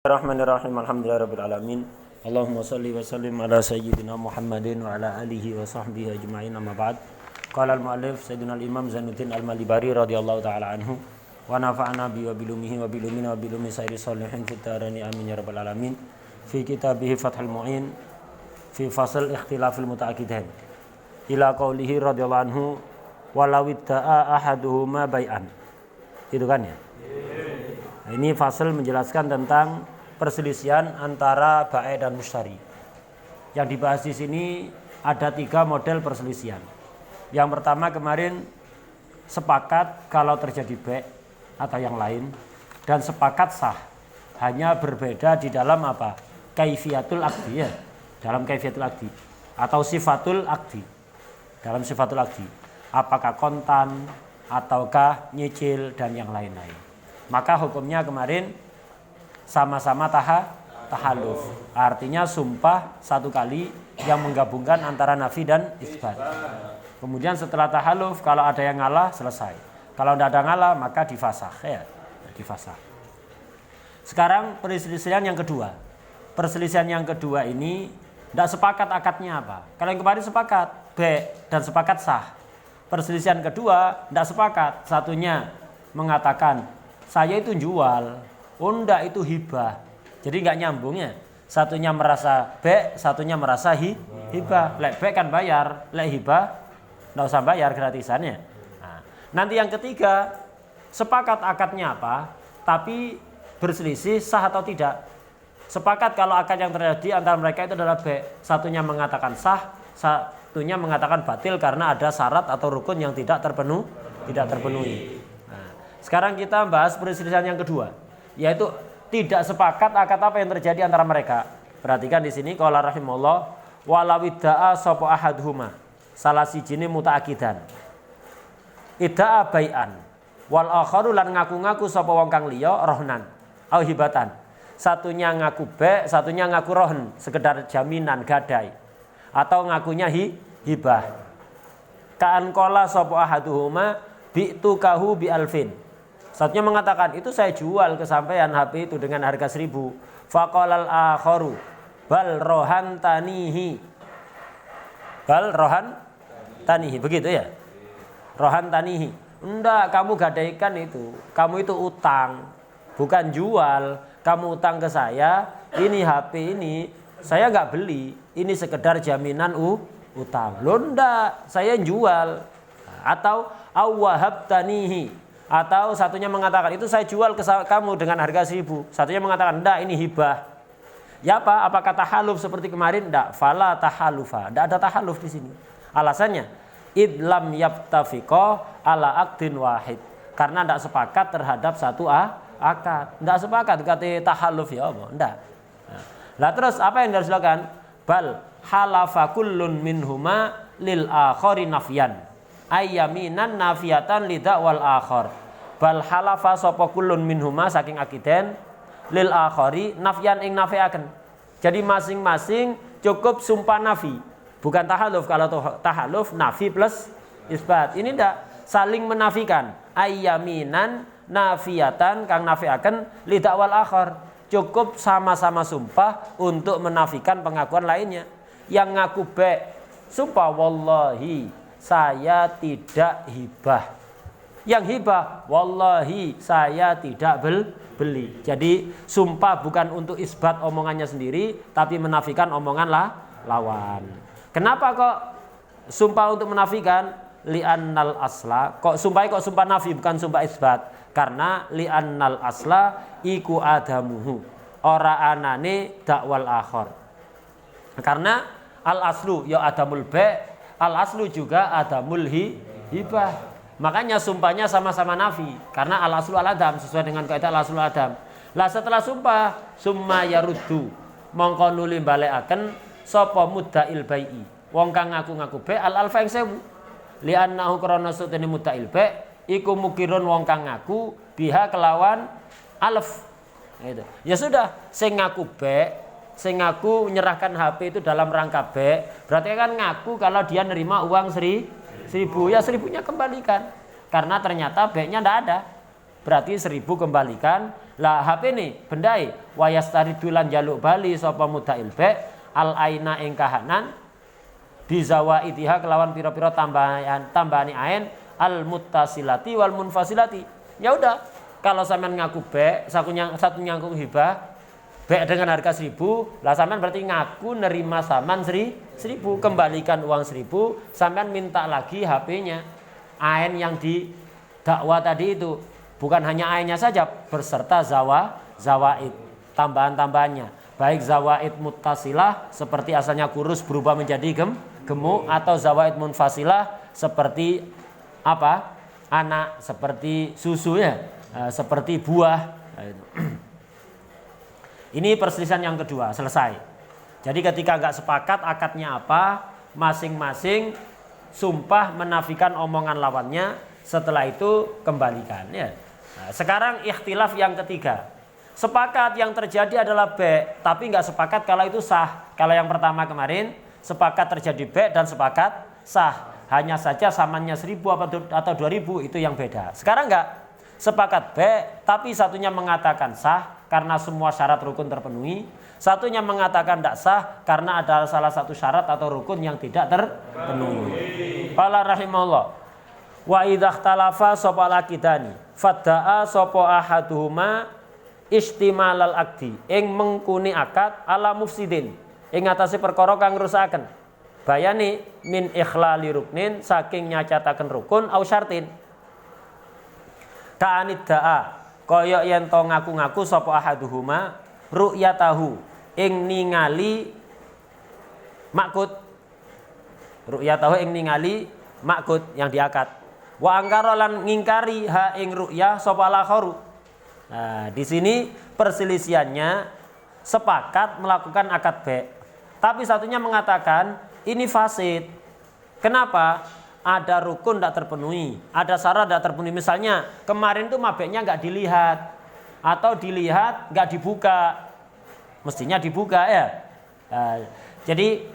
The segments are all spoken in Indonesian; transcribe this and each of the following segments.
Bismillahirrahmanirrahim. Alhamdulillahirabbil alamin. Allahumma shalli wa sallim ala sayyidina Muhammadin wa ala alihi wa sahbihi ajma'in. Amma ba'd. Qala al-mu'allif sayyidina al-Imam Zainuddin Al-Malibari radhiyallahu ta'ala anhu wa nafa'ana bi wa bilumihi wa bilumina wa bilumi sayyidi sholihin fid daraini amin ya rabbal alamin. Fi kitabihi Fathul Mu'in fi fasl ikhtilafil muta'aqidain ila qaulihi radhiyallahu anhu walau idda'a ahaduhuma bai'an. Itu kan ya? Nah, ini fasal menjelaskan tentang perselisihan antara bai' dan mushtari. Yang dibahas di sini ada 3 model perselisihan. Yang pertama kemarin sepakat kalau terjadi bai' atau yang lain, dan sepakat sah. Hanya berbeda di dalam apa? Kaifiyatul aqdi ya. Dalam kaifiyatul aqdi atau sifatul aqdi. Dalam sifatul aqdi. Apakah kontan ataukah nyicil dan yang lain-lain. Maka hukumnya kemarin sama-sama tahaluf. Artinya sumpah satu kali yang menggabungkan antara nafi dan isbat. Kemudian setelah tahaluf kalau ada yang ngalah selesai. Kalau tidak ada ngalah maka difasakh ya. Difasakh. Sekarang perselisihan yang kedua. Perselisihan yang kedua ini tidak sepakat akadnya apa. Kalau yang kemarin sepakat bai' dan sepakat sah. Perselisihan kedua tidak sepakat. Satunya mengatakan saya itu jual, enggak itu hibah. Jadi enggak nyambung ya. Satunya merasa bai', satunya merasa hibah. Lek bai' kan bayar, lek hibah enggak usah bayar gratisannya. Nah, nanti yang ketiga sepakat akadnya apa, tapi berselisih sah atau tidak. Sepakat kalau akad yang terjadi antara mereka itu adalah bai'. Satunya mengatakan sah, satunya mengatakan batil karena ada syarat atau rukun yang tidak terpenuhi. Sekarang kita bahas perselisihan yang kedua, yaitu tidak sepakat akad apa yang terjadi antara mereka. Perhatikan di sini qala rahimahullah walau idda'a sapa ahaduhuma salah sijine muta'aqidan. Idda'a bai'an wal akharu lan ngaku-ngaku sapa wong kang liya rohnan au hibatan. Satunya ngaku bai', satunya ngaku rohn, sekedar jaminan gadai atau ngakunya hibah. Ka'an qala sapa ahaduhuma bi'tukahu bi alfin. Satunya mengatakan itu saya jual ke sampean HP itu dengan harga 1.000. Faqalal akharu bal rohan tanihi. Bal rohan tanihi, begitu ya? Rohan tanihi. Enggak, kamu gadaikan itu. Kamu itu utang, bukan jual. Kamu utang ke saya, ini HP ini saya enggak beli. Ini sekedar jaminan utang. Loh enggak, saya jual. Atau awwahab tanihi. Atau satunya mengatakan itu saya jual ke kamu dengan harga 1.000. Satunya mengatakan enggak ini hibah. Ya apa? Apakah tahaluf seperti kemarin? Enggak. Fala tahalufa. Enggak ada tahaluf di sini. Alasannya idlam yaptafiqo ala aqdin wahid. Karena enggak sepakat terhadap satu akad. Enggak sepakat kata tahaluf ya apa? Enggak. Nah, terus apa yang harus dilakukan? Bal halafa kullun minhuma lil akhari nafyan. Ayyaminan nafiyatan lidak wal akhar. Bal halafa sapa kullun minhuma saking akiden lil akhari nafyan ing nafiaken. Jadi masing-masing cukup sumpah nafi, bukan tahaluf. Kalau tahaluf nafi plus isbat. Ini ndak saling menafikan. Ayyaminan nafiyatan kang nafiaken lidak wal akhar. Cukup sama-sama sumpah untuk menafikan pengakuan lainnya. Yang ngaku bai' sumpah wallahi saya tidak hibah. Yang hibah wallahi saya tidak beli. Jadi sumpah bukan untuk isbat omongannya sendiri, tapi menafikan omongan lawan. Kenapa kok sumpah untuk menafikan? Li'annal asla. Kok sumpah nafi bukan sumpah isbat? Karena li'annal asla iku adamuhu. Ora anane dakwal akhar. Karena al aslu ya adamul bai', al aslu juga adamul hibah. Makanya sumpahnya sama-sama nafi karena al aslu al adam sesuai dengan kaidah al aslu al adam. Lah setelah sumpah summa yaruddu mongko nuli balekaken sapa muddail bai'i wong kang ngaku-ngaku bai' al alfa ing 1000 li annahu krana sutene muddail bai' iku mukirun wong kang ngaku biha kelawan alf. Gitu. Ya sudah sing ngaku bai', sing ngaku menyerahkan HP itu dalam rangka bai', berarti kan ngaku kalau dia nerima uang 1.000, ya 1.000-nya kembalikan. Karena ternyata bai'-nya enggak ada. berarti 1000 kembalikan. Lah HP ini bendai wayastaridulan jaluk bali sapa mudail be al aina ing kahanan bizawaitiha kelawan pira-pira tambahane ain al muttasilati wal munfasilati. Ya udah, kalau sampean ngaku be satu nyangkung hibah be dengan harga 1000, lah sampean berarti ngaku nerima saman 1000, kembalikan uang 1000, sampean minta lagi HP-nya. Ain yang didakwa tadi itu bukan hanya ainnya saja berserta zawaid, tambahan-tambahannya. Baik zawaid muttasilah seperti asalnya kurus berubah menjadi gemuk, atau zawaid munfasilah seperti apa? Anak, seperti susu ya, seperti buah. Ini perselisihan yang kedua, selesai. Jadi ketika enggak sepakat akadnya apa, masing-masing sumpah menafikan omongan lawannya, setelah itu kembalikan ya. Nah, sekarang ikhtilaf yang ketiga. Sepakat yang terjadi adalah be, tapi enggak sepakat kalau itu sah. Kalau yang pertama kemarin sepakat terjadi be dan sepakat sah. Hanya saja samannya 1000 atau 2000 itu yang beda. Sekarang enggak sepakat be, tapi satunya mengatakan sah karena semua syarat rukun terpenuhi. Satunya mengatakan tidak sah karena ada salah satu syarat atau rukun yang tidak terpenuhi. Qala rahimahullah. Wa idza ikhtalafa sapa lakidani fadda'a sapa ahaduhuma istimalal akdi ing mengkuni akad ala mufsidin ing atase perkara kang ngrusaken. Bayani min ikhlali ruknin saking nyacataken rukun au syartin. Ka'anid da'a kaya yen to ngaku-ngaku sapa ahaduhuma ru'yatahu ing ningali makud. Ru'yatahu ing ningali makud yang diakad. Wa angkara lan ngingkari ha ing ru'yah sapa lakharu. Nah, di sini perselisihannya sepakat melakukan akad be. Tapi satunya mengatakan ini fasid. Kenapa? Ada rukun tidak terpenuhi, ada syarat tidak terpenuhi. Misalnya kemarin tuh mabeknya nggak dilihat, atau dilihat nggak dibuka, mestinya dibuka ya. Nah, jadi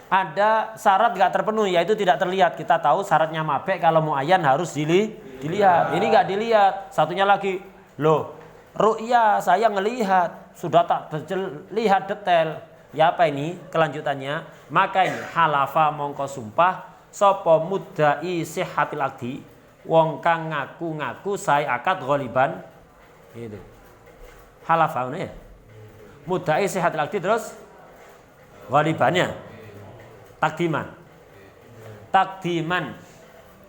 ada syarat nggak terpenuhi, yaitu tidak terlihat. Kita tahu syaratnya mabek kalau muayyan harus dilihat. Ini nggak dilihat. Satunya lagi, loh, ru'ya saya ngelihat, sudah tak lihat detail. Ya apa ini kelanjutannya? Maka ini halafa mongko sumpah sapa muddai sihhatil akdi wong kang ngaku-ngaku sae akad ghaliban itu. Halafa ya. Muddai sihhatil akdi terus ghalibannya takdiman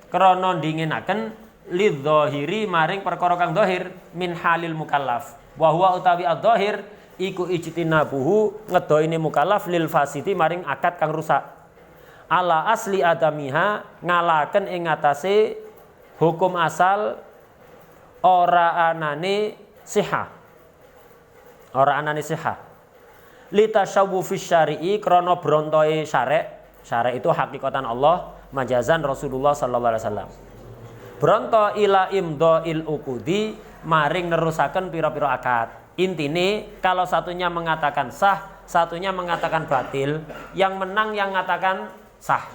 krana ndingenaken lidzahiri maring perkara kang zahir min halil mukallaf wa huwa utawi adzahir iku ijtinabuhu ngedoine mukallaf lil fasidi maring akad kang rusak ala asli adamiha ngalaken ing ngatasé hukum asal ora anane sihah litasyawwufis syari'i krana brontoe syarek itu hakikatan Allah majazan Rasulullah sallallahu alaihi wasallam bronto ila imdhail uqudi maring nerusaken pira-pira akad. Intine kalau satunya mengatakan sah, satunya mengatakan batil, yang menang yang mengatakan sah.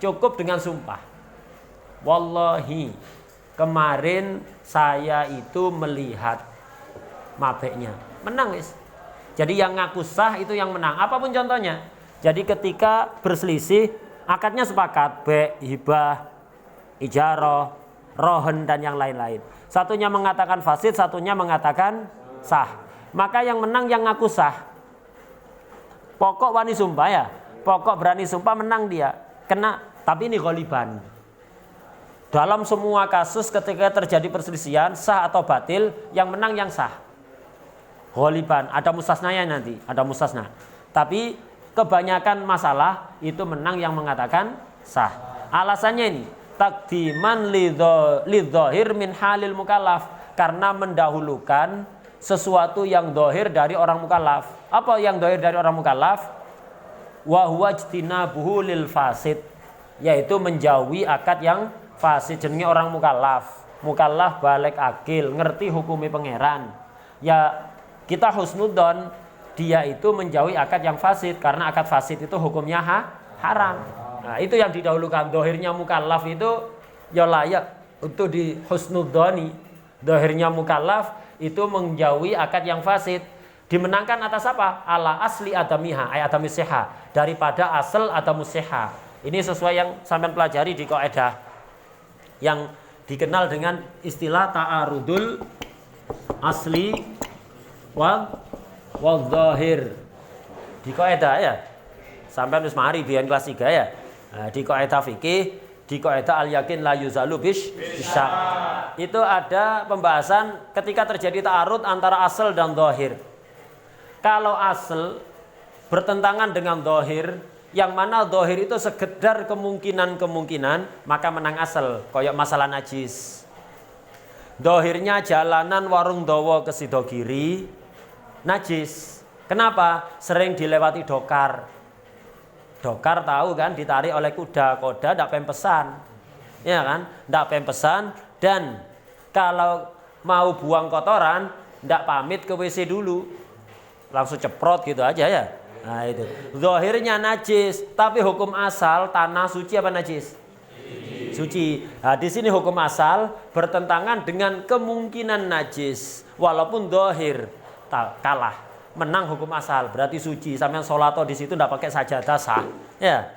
Cukup dengan sumpah. Wallahi, kemarin saya itu melihat mabeknya. Menang wis. Jadi yang ngaku sah itu yang menang. Apapun contohnya. Jadi ketika berselisih, akadnya sepakat, be, hibah, ijarah, rohen dan yang lain-lain. Satunya mengatakan fasid, satunya mengatakan sah. Maka yang menang yang ngaku sah. Pokok wani sumpah ya. Pokok berani sumpah menang dia. Kena, tapi ini ghaliban. Dalam semua kasus ketika terjadi perselisihan sah atau batil, yang menang yang sah. Ghaliban, ada mustasnanya nanti, ada mustasna. Tapi kebanyakan masalah itu menang yang mengatakan sah. Alasannya ini takdiman lidzahir min halil mukallaf, karena mendahulukan sesuatu yang zahir dari orang mukallaf. Apa yang zahir dari orang mukallaf? Wa huwa ijtinabuhu lil fasid, yaitu menjauhi akad yang fasid. Jenenge orang mukallaf. Mukallaf balik akil, ngerti hukumi pangeran. Ya kita husnudzon, dia itu menjauhi akad yang fasid karena akad fasid itu hukumnya haram. Nah, itu yang didahulukan. Zahirnya mukallaf itu ya layak untuk di husnudzoni. Dohirnya mukallaf itu menjauhi akad yang fasid. Dimenangkan atas apa? Ala asli adamiha, ay adami seha, daripada asal adamu seha. Ini sesuai yang sampai pelajari di kaidah yang dikenal dengan istilah ta'arudul asli wal dhahir. Di kaidah ya. Sampai wis mari biyen kelas 3 ya. Nah, di kaidah fikih, di kaidah al-yakin la yuzalu bisyak. Itu ada pembahasan ketika terjadi ta'arud antara asal dan dhahir. Kalau asal bertentangan dengan dhahir, yang mana dhahir itu sekedar kemungkinan-kemungkinan, maka menang asal. Kayak masalah najis. Dhahirnya jalanan warung dawa ke Sidogiri, najis. Kenapa? Sering dilewati dokar. Dokar tahu kan, ditarik oleh kuda. Kuda tidak pempesan. Ya kan? Tidak pempesan. Dan kalau mau buang kotoran, tidak pamit ke WC dulu. Langsung ceprot gitu aja ya. Nah itu. Zahirnya najis, tapi hukum asal tanah suci apa najis? Suci. Nah, di sini hukum asal bertentangan dengan kemungkinan najis. Walaupun zahir kalah, menang hukum asal, berarti suci. Sampai sholat di situ tidak pakai sajadah sah. Ya.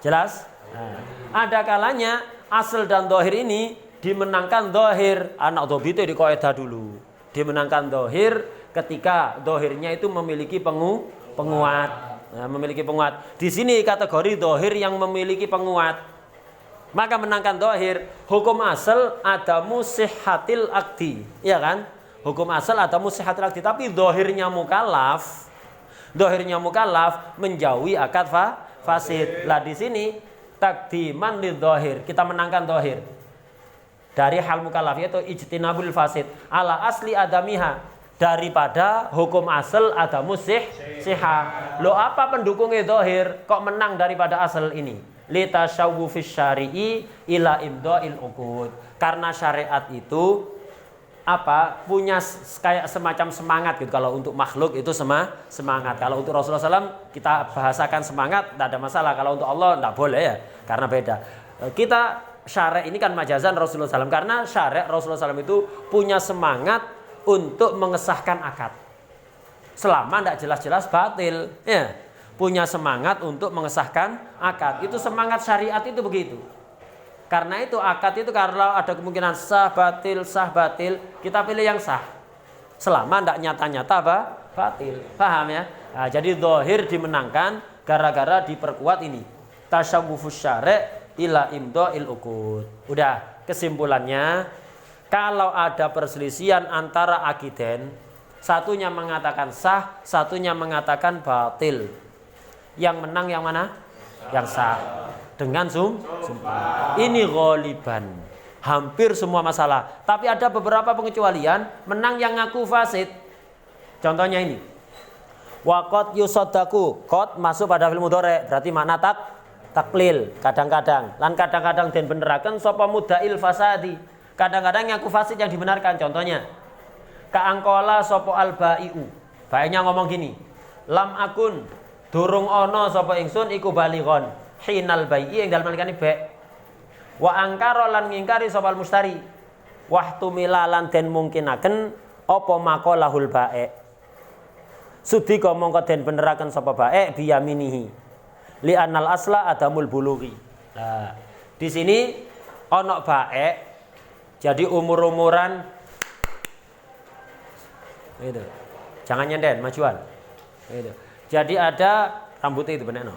Jelas? Nah, ada kalanya asal dan zahir ini dimenangkan zahir. Anak dhobite di kaidah dulu. Dimenangkan zahir ketika dohirnya itu memiliki penguat. Nah, memiliki penguat. Di sini kategori dohir yang memiliki penguat. Maka menangkan dohir. Hukum asal adamu sihhatil akdi, ya kan? Hukum asal adamu sihhatil akdi. Tapi dohirnya mukallaf menjauhi akad fasid. Lah di sini takdiman lid dohir. Kita menangkan dohir dari hal mukallaf, yaitu ijtinabul fasid ala asli adamiha, daripada hukum asal ada siha. Lo apa pendukungnya dohir kok menang daripada asal ini? Litasyawwufis syari'i ila imda'il uqud. Karena syariat itu punya kayak semacam semangat gitu. Kalau untuk makhluk itu semangat. Kalau untuk Rasulullah SAW kita bahasakan semangat, tidak ada masalah. Kalau untuk Allah tidak boleh ya, karena beda. Kita syariat ini kan majazan Rasulullah SAW, karena syariat Rasulullah SAW itu punya semangat untuk mengesahkan akad. Selama tidak jelas-jelas batil, ya. Punya semangat untuk mengesahkan akad. Itu semangat syariat itu begitu. Karena itu akad itu kalau ada kemungkinan sah batil, kita pilih yang sah. Selama tidak nyata-nyata batil. Paham ya? Nah, jadi zahir dimenangkan gara-gara diperkuat ini. Tasyawwufus syari' ila imda'il uqud. Udah, kesimpulannya kalau ada perselisihan antara akidain, satunya mengatakan sah, satunya mengatakan batil. Yang menang yang mana? Yang sah. Dengan sumpah. Ini ghaliban. Hampir semua masalah. Tapi ada beberapa pengecualian, menang yang ngaku fasid. Contohnya ini. Waqad yusaddaku. Qad masuk pada fi'il mudhari', berarti makna taklil. Kadang-kadang. Lan kadang-kadang den beneraken sapa mudail fasadi. Kadang-kadang yang fasid yang dibenarkan. Contohnya kaangkola sopo al-ba'i'u. Baiknya ngomong gini, lam akun durung ono sopo ingsun iku balighon hinal bai'i yang dalam malikani ba'. Wa angkara lan ngingkari sopo al-mustari. Wahtumila lan den mungkinaken apa maqalahul ba'i'. Sudika mongko den beneraken sopo ba'i' biyaminihi. Li anal asla adamul bulughi. Nah, di sini ono ba'i'. Jadi umur-umuran itu. Jangan nyenden, majuan. Itu. Jadi ada rambutnya itu benar no.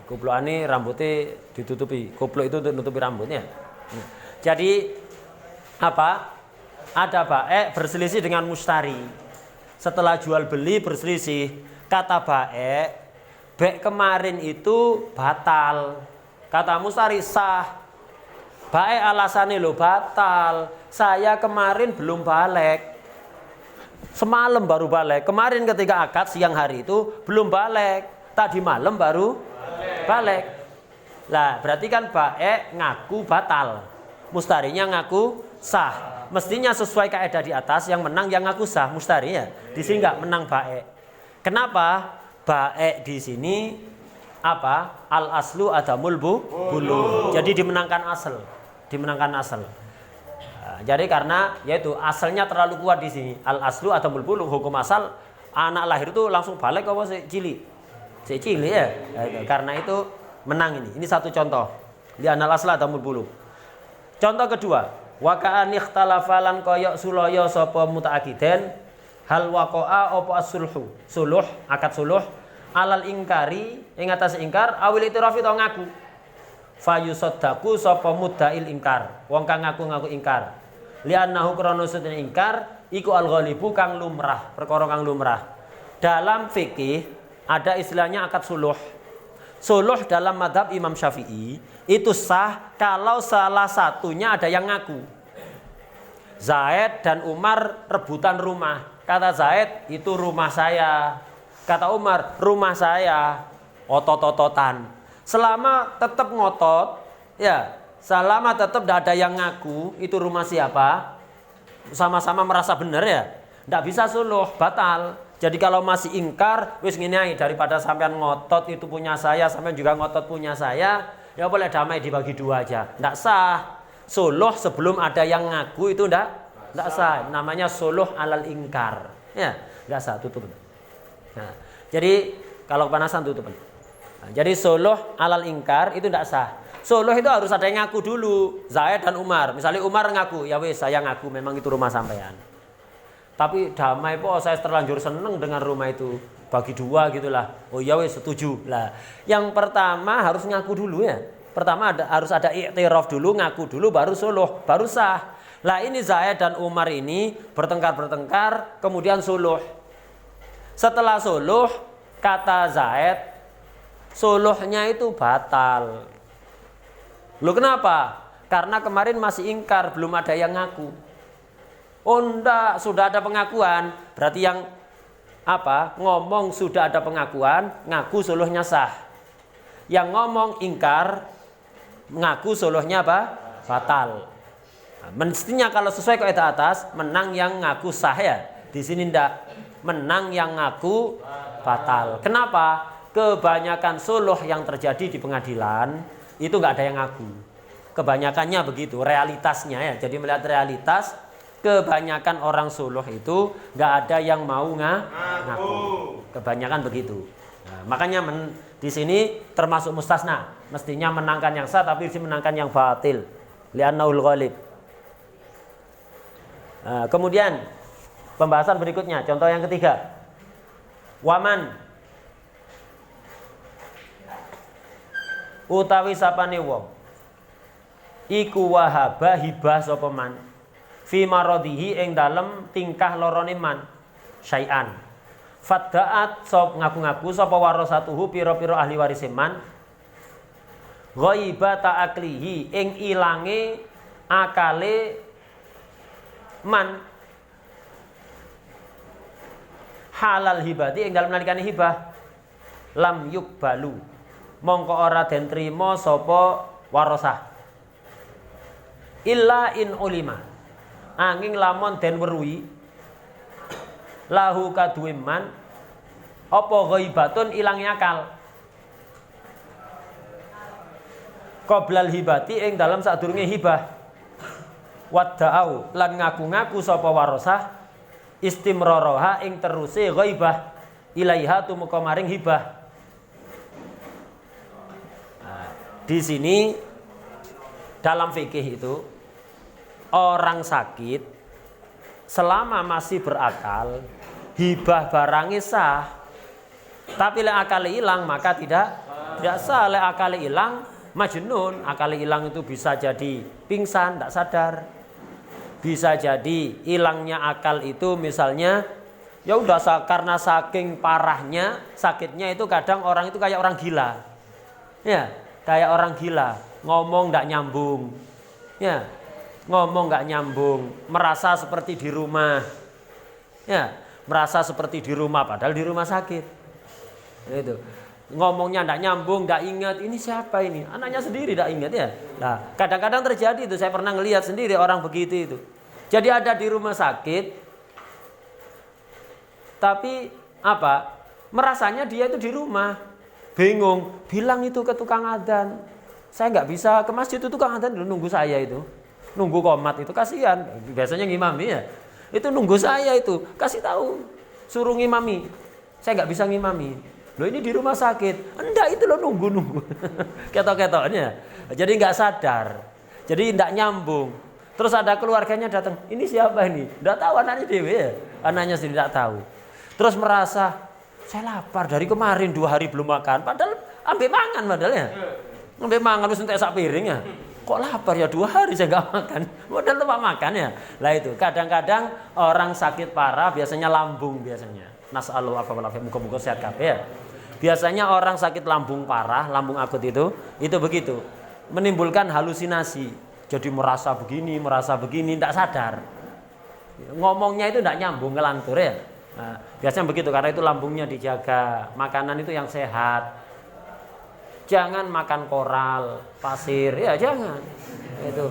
Kuplokane rambutnya ditutupi. Kuplok itu untuk nutupi rambutnya. Jadi ada baik berselisih dengan mustari. Setelah jual beli berselisih, kata baik kemarin itu batal. Kata mustari sah. Baik alasannya lo batal. Saya kemarin belum balik. Semalam baru balik. Kemarin ketika akad siang hari itu belum balik. Tadi malam baru balik. Lah berarti kan baik ngaku batal. Mustarinya ngaku sah. Mestinya sesuai kaidah di atas, yang menang yang ngaku sah mustari ya. Di sini enggak menang baik. Kenapa? Baik di sini al aslu adamul bulu. Jadi dimenangkan asal. Jadi karena yaitu asalnya terlalu kuat di sini. Al aslu atau bulbulu, hukum asal anak lahir itu langsung balik apa si cilik? Si cilik ya. Karena itu menang ini. Ini satu contoh. Li anal asla atau bulbulu. Contoh kedua, wa ka'an ikhtalafa lan koyok sulaya sapa mutaakiden hal waqa'a apa as-sulhu. Suluh, akad suluh alal ingkari ing atas ingkar awil itirafi to ngaku. Fayusaddaku sapa muddail ingkar, wong kang ngaku-ngaku ingkar. Li'annahu krana sedene ingkar iku al-ghalibu kang lumrah, perkara kang lumrah. Dalam fikih ada istilahnya akad suluh. Suluh dalam mazhab Imam Syafi'i itu sah kalau salah satunya ada yang ngaku. Zaid dan Umar rebutan rumah. Kata Zaid, itu rumah saya. Kata Umar, rumah saya. Otot-ototan. Selama tetap ngotot, ya, selama tetap tidak ada yang ngaku, itu rumah siapa? Sama-sama merasa benar ya. Tidak bisa suluh, batal. Jadi kalau masih ingkar, wis ngene ae, daripada sampean ngotot itu punya saya, sampean juga ngotot punya saya, ya boleh damai dibagi dua aja. Tidak sah. Suluh sebelum ada yang ngaku itu tidak sah. Namanya suluh alal ingkar. Ya, tidak sah, tutup. Nah, jadi kalau kepanasan tutup. Nah, jadi suluh alal ingkar itu tidak sah. Suluh itu harus ada yang ngaku dulu. Zaid dan Umar. Misalnya Umar ngaku, ya wis saya ngaku memang itu rumah sampean. Tapi damai po, saya terlanjur seneng dengan rumah itu. Bagi dua gitulah. Oh ya wis setuju. Lah, yang pertama harus ngaku dulu ya. Pertama harus ada i'tiraf dulu, ngaku dulu baru suluh, baru sah. Lah ini Zaid dan Umar ini bertengkar, kemudian suluh. Setelah suluh, kata Zaid, suluhnya itu batal. Loh kenapa? Karena kemarin masih ingkar, belum ada yang ngaku. Oh enggak, sudah ada pengakuan. Berarti yang ngomong sudah ada pengakuan, ngaku suluhnya sah. Yang ngomong ingkar, ngaku suluhnya batal. Nah, mestinya kalau sesuai kaidah atas, menang yang ngaku sah ya. Di sini enggak, menang yang ngaku batal. Kenapa? Kebanyakan suluh yang terjadi di pengadilan itu enggak ada yang ngaku. Kebanyakannya begitu, realitasnya ya. Jadi melihat realitas, kebanyakan orang suluh itu nggak ada yang mau ngaku. Kebanyakan begitu. Nah, makanya di sini termasuk mustasna. Mestinya menangkan yang sah, tapi di sini menangkan yang batil. Li'annaul ghalib. Nah, kemudian pembahasan berikutnya, contoh yang ketiga. Waman utawi sapane wong iku wahaba hibah sapa man fi maradihi ing dalem tingkah lorone man syai'an faddaat sop ngaku-ngaku sapa warasatuhu pira-pira ahli warise man ghaibata aklihi ing ilange akale man halal hibati ing dalem nalikane hibah lam yukbalu mongko ora den trima sapa warasah illa in ulima angin lamun den weruhi lahu kaduwe man apa ghaibatun ilangi akal qoblal hibati ing dalam sadurunge hibah wadda'au lan ngaku-ngaku sapa warasah istimraraha ing teruse ghaibah ilaiha tumeka maring hibah. Nah, di sini dalam fikih itu orang sakit selama masih berakal hibah barangnya sah, tapi lek akal hilang maka tidak sah. Lek akal hilang majnun, akal hilang itu bisa jadi pingsan, tidak sadar, bisa jadi hilangnya akal itu misalnya ya udah karena saking parahnya sakitnya itu kadang orang itu kayak orang gila, ya kayak orang gila, ngomong tidak nyambung, ya ngomong nggak nyambung, merasa seperti di rumah, ya merasa seperti di rumah padahal di rumah sakit, itu ngomongnya nggak nyambung, nggak ingat ini siapa ini, anaknya sendiri nggak ingat ya. Nah kadang-kadang terjadi itu, saya pernah ngelihat sendiri orang begitu itu. Jadi ada di rumah sakit, tapi merasanya dia itu di rumah, bingung, bilang itu ke tukang adzan, saya nggak bisa ke masjid itu tukang adzan dulu nunggu saya itu. nunggu komat itu kasihan. Biasanya ngimami ya. Itu nunggu saya itu, kasih tahu, suruh ngimami. Saya nggak bisa ngimami. Loh ini di rumah sakit. Enggak, itu lo nunggu. Ketok-ketoknya. Jadi nggak sadar. Jadi nggak nyambung. Terus ada keluarganya datang. Ini siapa ini? Nggak tahu anaknya dewe ya. Anaknya sendiri nggak tahu. Terus merasa saya lapar dari kemarin 2 hari belum makan. Padahal ambil mangan padahal ya. Ambil mangan terus entek sak piring ya. Kok lapar ya 2 hari saya nggak makan. Padahal tempat makan ya. Lah itu kadang-kadang orang sakit parah biasanya lambung biasanya. Nasallahu alaihi muga-muga sehat kabeh ya. Biasanya orang sakit lambung parah, lambung akut itu begitu. Menimbulkan halusinasi. Jadi merasa begini, tidak sadar. Ngomongnya itu tidak nyambung, ngelantur ya. Nah, biasanya begitu karena itu lambungnya dijaga. Makanan itu yang sehat. Jangan makan koral, pasir, ya jangan. Itu.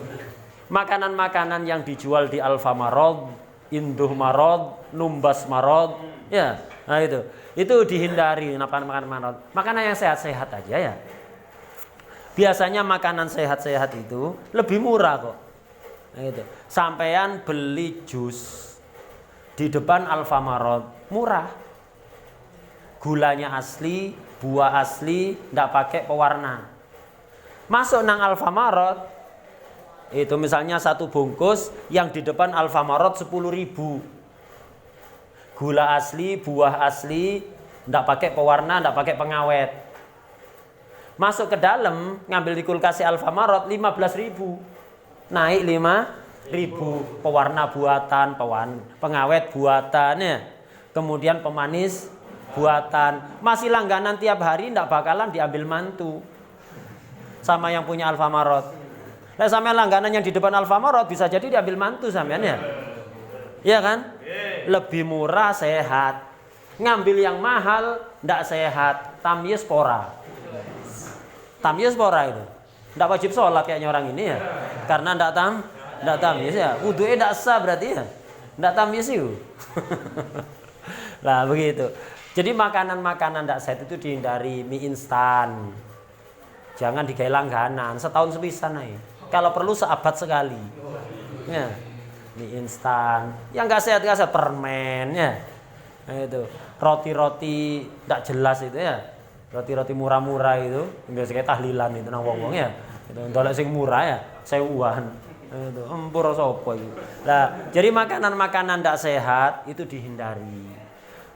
Makanan-makanan yang dijual di Alfamart, Indomaret, Numbas Marot, ya. Nah itu dihindari makanan yang sehat-sehat aja ya. Biasanya makanan sehat-sehat itu lebih murah kok. Nah, itu. Sampean beli jus di depan Alfamart murah. Gulanya asli, buah asli, ndak pakai pewarna. Masuk nang Alfamart itu misalnya 1 bungkus yang di depan Alfamart 10.000. Gula asli, buah asli, ndak pakai pewarna, ndak pakai pengawet. Masuk ke dalam, ngambil di kulkas Alfamart 15.000. Naik 5.000. Pewarna buatan, pengawet buatan ya. Kemudian pemanis buatan. Masih langganan tiap hari ndak bakalan diambil mantu. Sama yang punya Alfamart. Lah sampean langganan yang di depan Alfamart bisa jadi diambil mantu sampean ya. Iya kan? Lebih murah, sehat. Ngambil yang mahal ndak sehat. Tamyispora itu. Ndak wajib sholat kayaknya orang ini ya. Karena ndak tamyiz ya. Wudu'e ndak sah berarti ya. Ndak tamyiz itu. Lah begitu. Jadi makanan-makanan ndak sehat itu dihindari. Mie instan. Jangan digawe langganan, setahun sepisan ae. Kalau perlu seabad sekali. Ya. Mie instan. Yang enggak sehat permen ya. Nah, itu. Roti-roti ndak jelas itu ya. Roti-roti murah-murah itu, biasanya tahlilan itu nang wong-wong ya. Itu ndolek sing murah ya, 1000-an. Itu empur sapa iki. Lah, jadi makanan-makanan ndak sehat itu dihindari.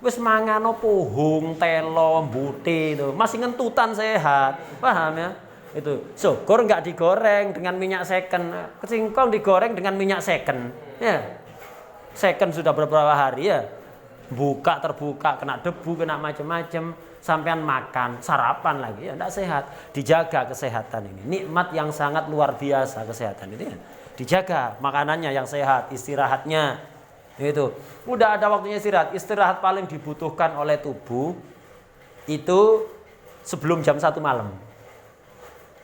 Wis mangano pohung, telo, mbute itu, masih ngentutan sehat. Paham ya? Itu syukur enggak digoreng dengan minyak second. Singkong digoreng dengan minyak second. Ya. Second sudah beberapa hari ya. Terbuka, kena debu, kena macam-macam. Sampean makan, sarapan lagi ya enggak sehat. Dijaga kesehatan ini. Nikmat yang sangat luar biasa kesehatan ini ya. Dijaga makanannya yang sehat, istirahatnya. Itu. Udah ada waktunya istirahat. Istirahat paling dibutuhkan oleh tubuh itu sebelum jam 1 malam.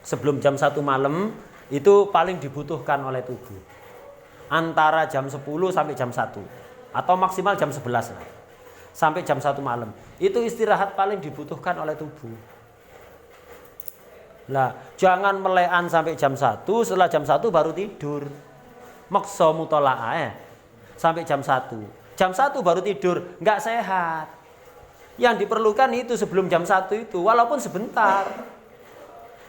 Sebelum jam 1 malam itu paling dibutuhkan oleh tubuh. Antara jam 10 sampai jam 1 atau maksimal jam 11 lah. Sampai jam 1 malam. Itu istirahat paling dibutuhkan oleh tubuh. Lah, jangan melekan sampai jam 1, setelah jam 1 baru tidur. Maksa mutola'ah ya. Sampai jam 1. Jam 1 baru tidur, enggak sehat. Yang diperlukan itu sebelum jam 1 itu, walaupun sebentar.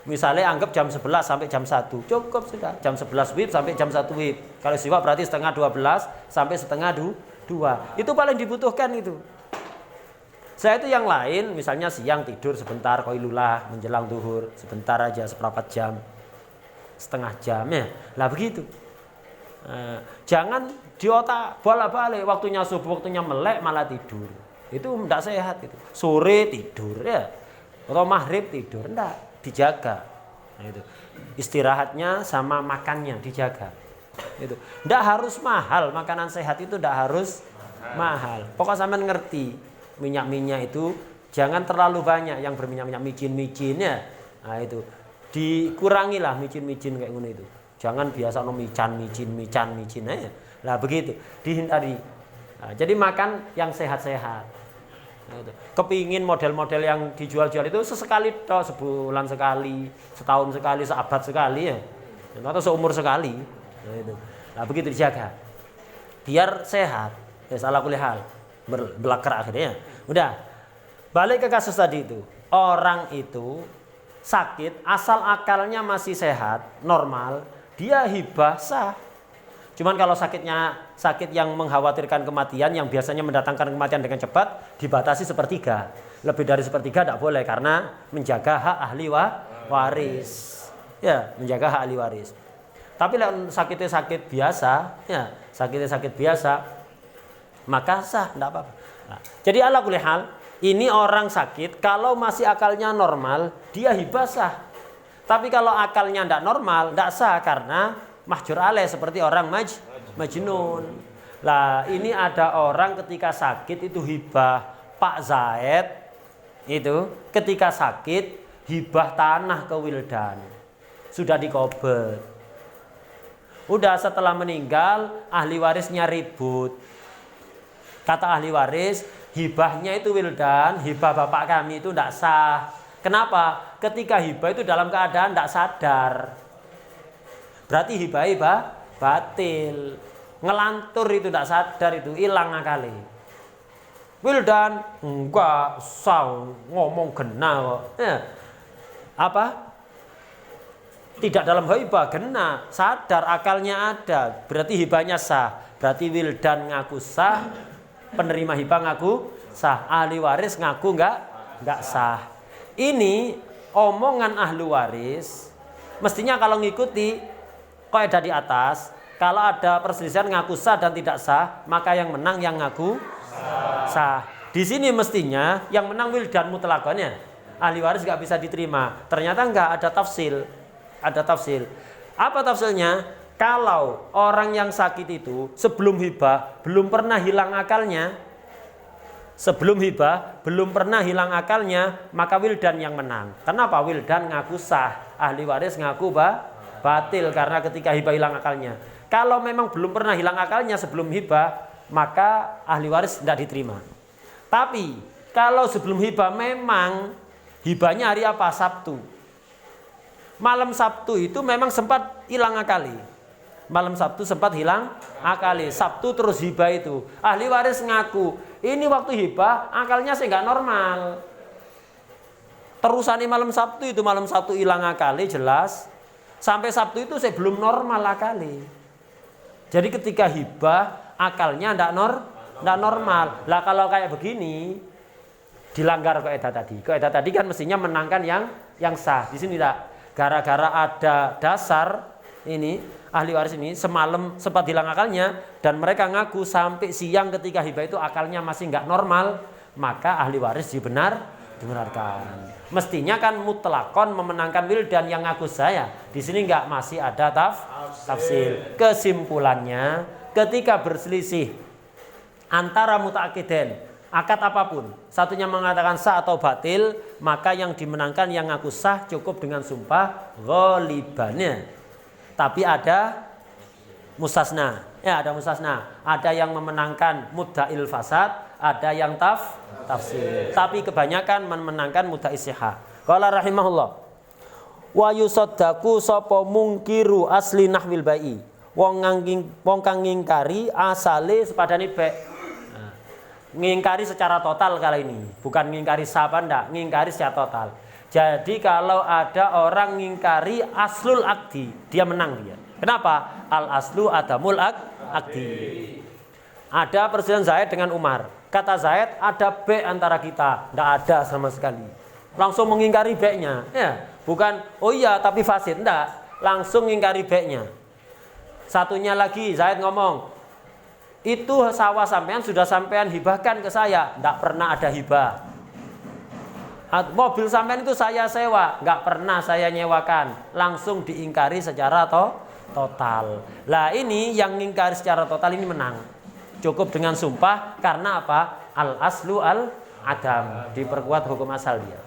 Misalnya anggap jam 11 sampai jam 1, cukup sudah. Jam 11 WIB sampai jam 1 WIB. Kalau siwak berarti setengah 12 sampai setengah 2. Itu paling dibutuhkan itu. Saya itu yang lain, misalnya siang tidur sebentar, qailulah menjelang zuhur, sebentar aja, seperempat jam, setengah jam ya. Lah begitu. Jangan di otak bolak-balik, waktunya subuh, waktunya melek malah tidur. Itu tidak sehat itu. Sore tidur ya. Atau maghrib tidur, enggak, dijaga. Nah, itu. Istirahatnya sama makannya dijaga. Itu. Enggak harus mahal, makanan sehat itu enggak harus mahal. Pokoknya sampean ngerti. Minyak-minyak itu jangan terlalu banyak yang berminyak-minyak micin-micin ya. Nah itu dikurangilah micin-micin kayak gini itu. Jangan biasa micin ya. Lah begitu dihindari. Nah, jadi makan yang sehat-sehat. Nah, itu. Kepingin model-model yang dijual-jual itu sesekali toh, sebulan sekali, setahun sekali, seabad sekali ya. Atau seumur sekali. Nah, itu. Nah, begitu dijaga. Biar sehat. Ya salah kulih hal. Belakar akhirnya. Udah. Balik ke kasus tadi itu. Orang itu sakit asal akalnya masih sehat, normal, dia hibah sah. Cuman kalau sakitnya sakit yang mengkhawatirkan kematian, yang biasanya mendatangkan kematian dengan cepat, dibatasi sepertiga. Lebih dari sepertiga tidak boleh karena menjaga hak ahli waris. Ya, menjaga hak ahli waris. Tapi kalau sakitnya sakit biasa, ya, sakitnya sakit biasa, maka sah, tidak apa-apa. Nah, jadi ala kulli hal, ini orang sakit, kalau masih akalnya normal, dia hibah sah. Tapi kalau akalnya tidak normal, tidak sah karena mahjur alaih seperti orang majnun. Lah ini ada orang ketika sakit itu hibah Pak Zaid itu ketika sakit hibah tanah ke Wildan. Sudah dikobet. Udah setelah meninggal ahli warisnya ribut. Kata ahli waris, hibahnya itu Wildan, hibah bapak kami itu tidak sah. Kenapa? Ketika hibah itu dalam keadaan tidak sadar. Berarti hibah batil. Ngelantur itu tidak sadar, itu hilang akali. Wildan enggak sah ngomong gena kok. Ya. Apa? Tidak dalam hibah gena, sadar akalnya ada. Berarti hibahnya sah. Berarti Wildan ngaku sah, penerima hibah ngaku sah, ahli waris ngaku enggak sah. Ini omongan ahli waris mestinya kalau ngikuti kaidah di atas, kalau ada perselisihan ngaku sah dan tidak sah, maka yang menang yang ngaku sah. Di sini mestinya yang menang Wildan mutlakonnya, ahli waris enggak bisa diterima. Ternyata enggak, ada tafsil. Ada tafsil. Apa tafsilnya? Kalau orang yang sakit itu sebelum hibah belum pernah hilang akalnya, maka Wildan yang menang. Kenapa? Wildan ngaku sah, ahli waris ngaku batil karena ketika hibah hilang akalnya. Kalau memang belum pernah hilang akalnya sebelum hibah, maka ahli waris tidak diterima. Tapi kalau sebelum hibah memang hibahnya hari apa? Sabtu. Malam Sabtu itu memang sempat hilang akali. Malam Sabtu sempat hilang akali. Sabtu terus hibah itu. Ahli waris ngaku, ini waktu hibah akalnya saya nggak normal. Terusani malam Sabtu itu, malam Sabtu hilang akali jelas. Sampai Sabtu itu saya belum normal akali. Jadi ketika hibah akalnya nggak normal. Lah kalau kayak begini dilanggar kaidah tadi. Kaidah tadi kan mestinya menangkan yang sah. Di sini tidak. Gara-gara ada dasar ini ahli waris ini semalam sempat hilang akalnya dan mereka ngaku sampai siang ketika hibah itu akalnya masih nggak normal, maka ahli waris dibenarkan. Mestinya kan mutlakon memenangkan Wildan yang ngaku saya. Di sini nggak, masih ada tafsil. Kesimpulannya ketika berselisih antara mutaakidain, akad apapun, satunya mengatakan sah atau batil, maka yang dimenangkan yang ngaku sah cukup dengan sumpah ghalibannya. Tapi ada mustasna. Ya, ada mustasna. Ada yang memenangkan mudda'il fasad, ada yang tafsir. Tapi kebanyakan memenangkan mudda'is sihah. Qala rahimahullah. Wa yusaddaku sapa mungkiru asli nahwil bai. Wong kang ngingkari asale sepadane baik. Ngingkari secara total kali ini, bukan ngingkari sah apa enggak, ngingkari secara total. Jadi kalau ada orang ngingkari aslul akdi, dia menang dia. Kenapa? Al aslu adamul akdi. Ada perselisihan Zaid dengan Umar. Kata Zaid, ada B antara kita, enggak ada sama sekali. Langsung mengingkari B-nya. Ya, bukan oh iya tapi fasid, enggak. Langsung ngingkari B-nya. Satunya lagi Zaid ngomong, itu sawah sampean sudah sampean hibahkan ke saya, enggak pernah ada hibah. Mobil sampean itu saya sewa, enggak pernah saya nyewakan. Langsung diingkari secara total. Lah ini yang ngingkari secara total ini menang. Cukup dengan sumpah karena apa? Al aslu al adam, diperkuat hukum asal dia.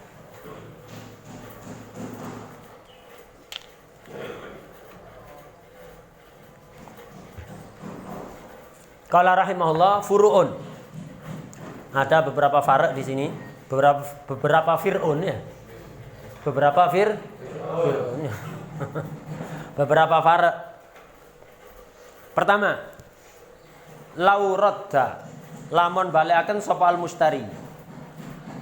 Qala rahimahullah furu'un. Ada beberapa far' di sini, beberapa fir'un ya. Beberapa fir'un. Beberapa far'. Pertama, lauradda lamun balekaken sapa al mustari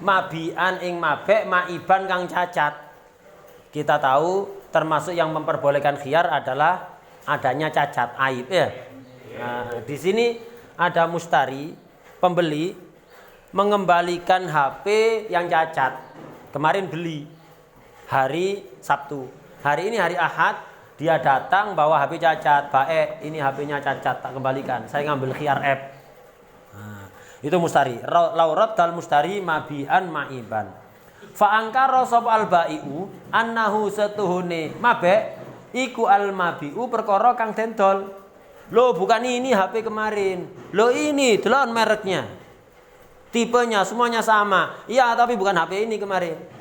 mabian ing mabek maiban kang cacat. Kita tahu termasuk yang memperbolehkan khiyar adalah adanya cacat, aib ya. Nah, di sini ada mustari, pembeli mengembalikan HP yang cacat. Kemarin beli hari Sabtu. Hari ini hari Ahad, dia datang bawa HP cacat. Baik, ini HP-nya cacat, tak kembalikan. Saya ngambil khiyar app. Nah, itu mustari. Laurat dal mustari mabian maiban. Fa angkara sapa al bai'u annahu satuhune mabek iku al mabi'u perkara kang dendol. Loh, bukan ini HP kemarin. Loh, ini delon mereknya. Tipenya semuanya sama. Iya, tapi bukan HP ini kemarin.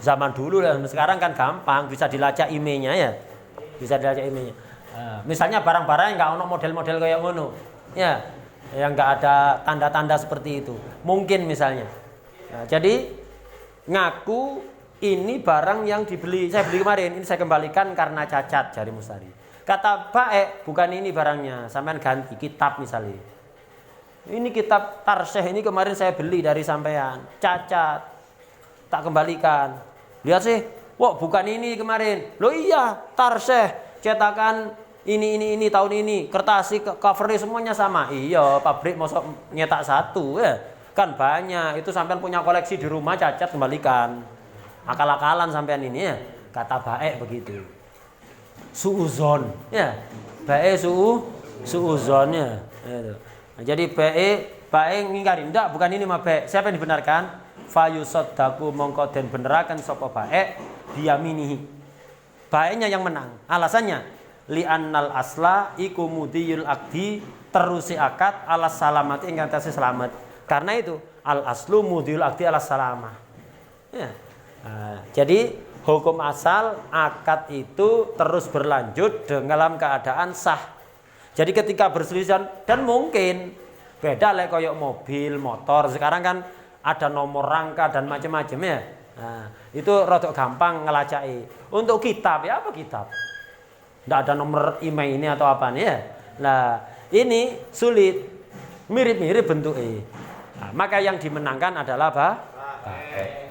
Zaman dulu dan sekarang kan gampang, bisa dilacak emailnya ya. Bisa dilacak emailnya. Misalnya barang-barang yang nggak ono model-model kayak ngono. Ya, yang nggak ada tanda-tanda seperti itu. Mungkin misalnya. Nah, jadi ngaku ini barang yang dibeli, saya beli kemarin, ini saya kembalikan karena cacat, jari mustari. Kata baik, bukan ini barangnya, sampean ganti kitab misalnya. Ini kitab Tarsyih ini kemarin saya beli dari sampean, cacat, tak kembalikan. Lihat sih, wah bukan ini kemarin. Loh iya, Tarsyih cetakan ini tahun ini, kertas covernya semuanya sama. Iya, pabrik mosok nyetak satu ya. Kan banyak, itu sampean punya koleksi di rumah cacat kembalikan. Akal-akalan sampean ini ya. Kata baik begitu. Suuzon ya. Baik suuzon ya. Nah, jadi baik ngingkari ndak bukan ini mah baik. Siapa yang dibenarkan? Fayusaddaku mongko den beneraken sapa baik biyaminihi. Baiknya yang menang. Alasannya li'annal asla iku mudiyul akdi terusi akad alas salamati ing atase selamat. Karena itu al aslu mudiyul akdi alas salamah. Ya. Nah, jadi hukum asal akad itu terus berlanjut dalam keadaan sah. Jadi ketika berselisihan dan mungkin beda lek koyok mobil, motor. Sekarang kan ada nomor rangka dan macam-macam ya. Nah, itu rodok gampang ngelacai. Untuk kitab ya apa kitab? Tidak ada nomor email ini atau apa nih ya. Nah, ini sulit. Mirip-mirip bentuknya. Nah, maka yang dimenangkan adalah baik.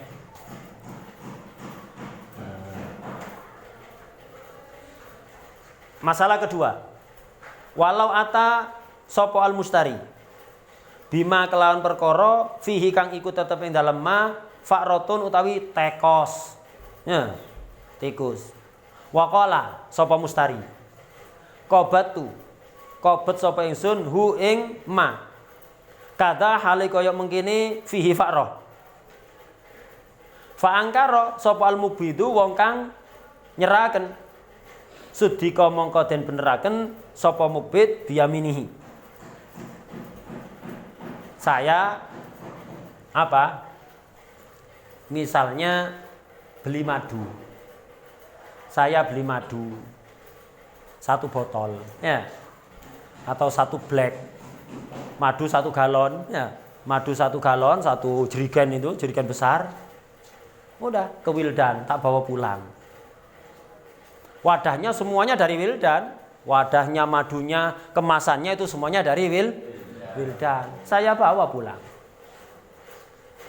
Masalah kedua, walau ata sopo al mustari bima kelawan perkara fihi kang ikut tetep ing dalem ma fa'rotun utawi tekos ya tikus waqala sopo mustari qobatu qobet sopo ingsun hu ing ma kada hale kaya mengkene fihi fa'roh fa'angkara sopo al mubidu wong kang nyeraken sudika mongko den beneraken sapa mubid biyaminihi. Saya apa? Misalnya beli madu. Saya beli madu 1 botol ya. Atau 1 black. Madu 1 galon ya. Madu 1 galon, 1 jerigen itu, jerigen besar. Udah ke Wildan, tak bawa pulang. Wadahnya semuanya dari Wildan. Wadahnya, madunya, kemasannya itu semuanya dari Wildan. Saya bawa pulang.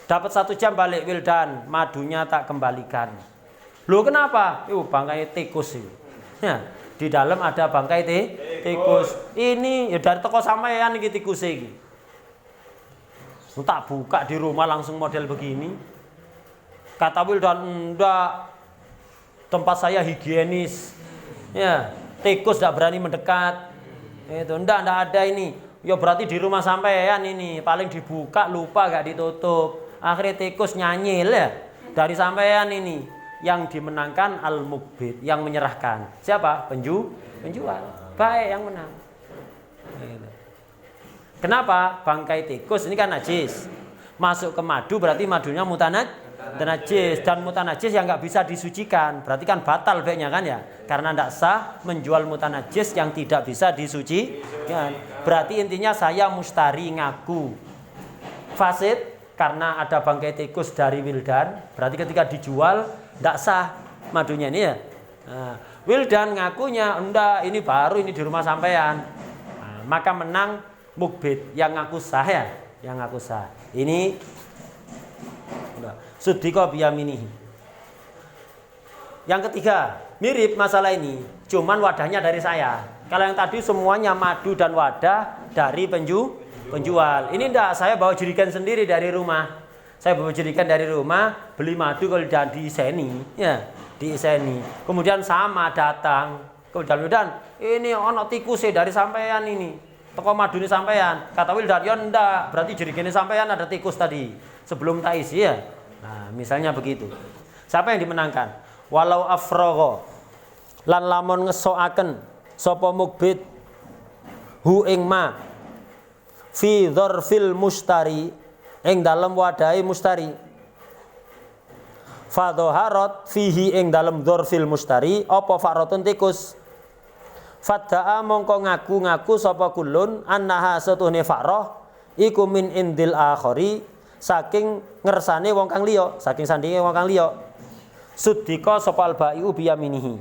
Dapat 1 jam balik Wildan. Madunya tak kembalikan. Loh kenapa? Bangkai tikus ini. Ya, di dalam ada bangkai tikus. Ini ya dari toko sampean iki tikus iki. Tak buka di rumah langsung model begini. Kata Wildan, enggak. Tempat saya higienis, ya tikus tidak berani mendekat, itu ndak ada ini, ya berarti di rumah sampean ini paling dibuka lupa gak ditutup, akhirnya tikus nyanyil ya dari sampean ini, yang dimenangkan al mubid yang menyerahkan siapa penjual, baik yang menang. Kenapa bangkai tikus ini kan najis, masuk ke madu berarti madunya mutanajis dan mutanajis yang nggak bisa disucikan, berarti kan batal baiknya kan ya, karena tidak sah menjual mutanajis yang tidak bisa disucikan. Berarti intinya saya mustari ngaku fasid karena ada bangkai tikus dari Wildan, berarti ketika dijual tidak sah madunya ini ya. Nah, Wildan ngakunya, enggak, ini baru, ini di rumah sampean. Nah, maka menang mukbit yang ngaku sah ya, yang ngaku sah. Ini suddiqa biyaminihi. Yang ketiga, mirip masalah ini, cuman wadahnya dari saya. Kalau yang tadi semuanya madu dan wadah dari penjual. Ini enggak, saya bawa jerigen sendiri dari rumah. Saya bawa jerigen dari rumah, beli madu kalau diiseni, ya, diiseni. Kemudian sama datang, kemudian ini ono tikus dari sampean ini. Toko madu ini sampean. Kata Wildan, ya enggak, berarti jerigennya sampean ada tikus tadi sebelum tak isi ya. Nah, misalnya begitu. Siapa yang dimenangkan? Walau afragha lan lamun ngesoaken sapa mukbit hu ing ma fi dzarfil mustari ing dalem wadahe mustari fadhaharat fihi ing dalem dzarfil mustari apa faratun tikus fadda'a mongko ngaku-ngaku sapa kulun annaha satuhne farah iku min indil akhari saking ngersane wong kang liya, saking sandinge wong kang liya. Suddiqa sapa al-bai'u biyaminihi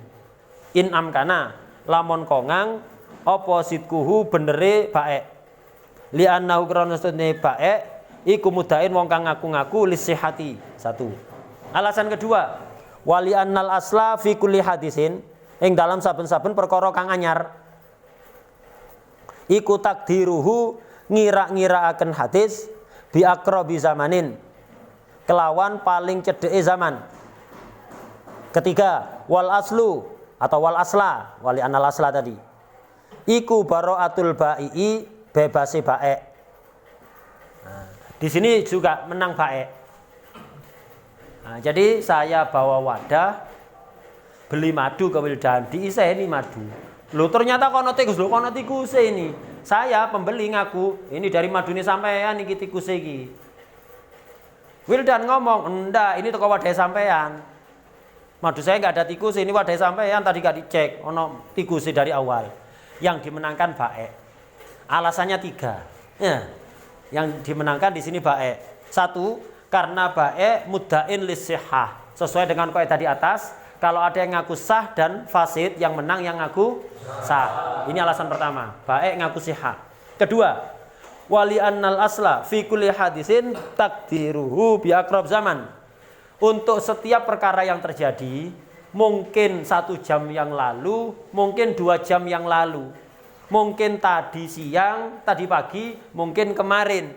in amkana lamun kongang apa sidkuhu benere baik li annahu krana setune baik iku mudain wong kang ngaku-ngaku lisihati. Satu. Alasan kedua, wali annal asla fi kulli hadisin ing dalam saben-saben perkara kang anyar iku takdiruhu ngira-ngiraaken hadis bi aqrabi zamanin kelawan paling cedeke zaman. Ketiga, wal aslu atau wal asla, wali annal asla tadi iku bara'atul ba'i bebase baik. Nah, di sini juga menang baik. Nah, jadi saya bawa wadah beli madu ke Wildan, diiseni madu. Loh ternyata kono tikus, loh kono tikus ini. Saya pembeli ngaku, ini dari madu ini sampean iki tikus iki. Wildan ngomong, enggak, ini toko wadah sampean. Madu saya enggak ada tikus, ini wadah sampean tadi enggak dicek, ono tikus dari awal. Yang dimenangkan baik. Alasannya 3. Ya. Yang dimenangkan di sini baik. 1, karena baik muddain lisihah. Sesuai dengan kaidah di atas, kalau ada yang ngaku sah dan fasid, yang menang yang ngaku sah. Ini alasan pertama, baik ngaku sihah. Kedua, wali annal asla fi kulli hadisin takdiruhu bi aqrab zaman. Untuk setiap perkara yang terjadi, mungkin 1 jam yang lalu, mungkin 2 jam yang lalu, mungkin tadi siang, tadi pagi, mungkin kemarin.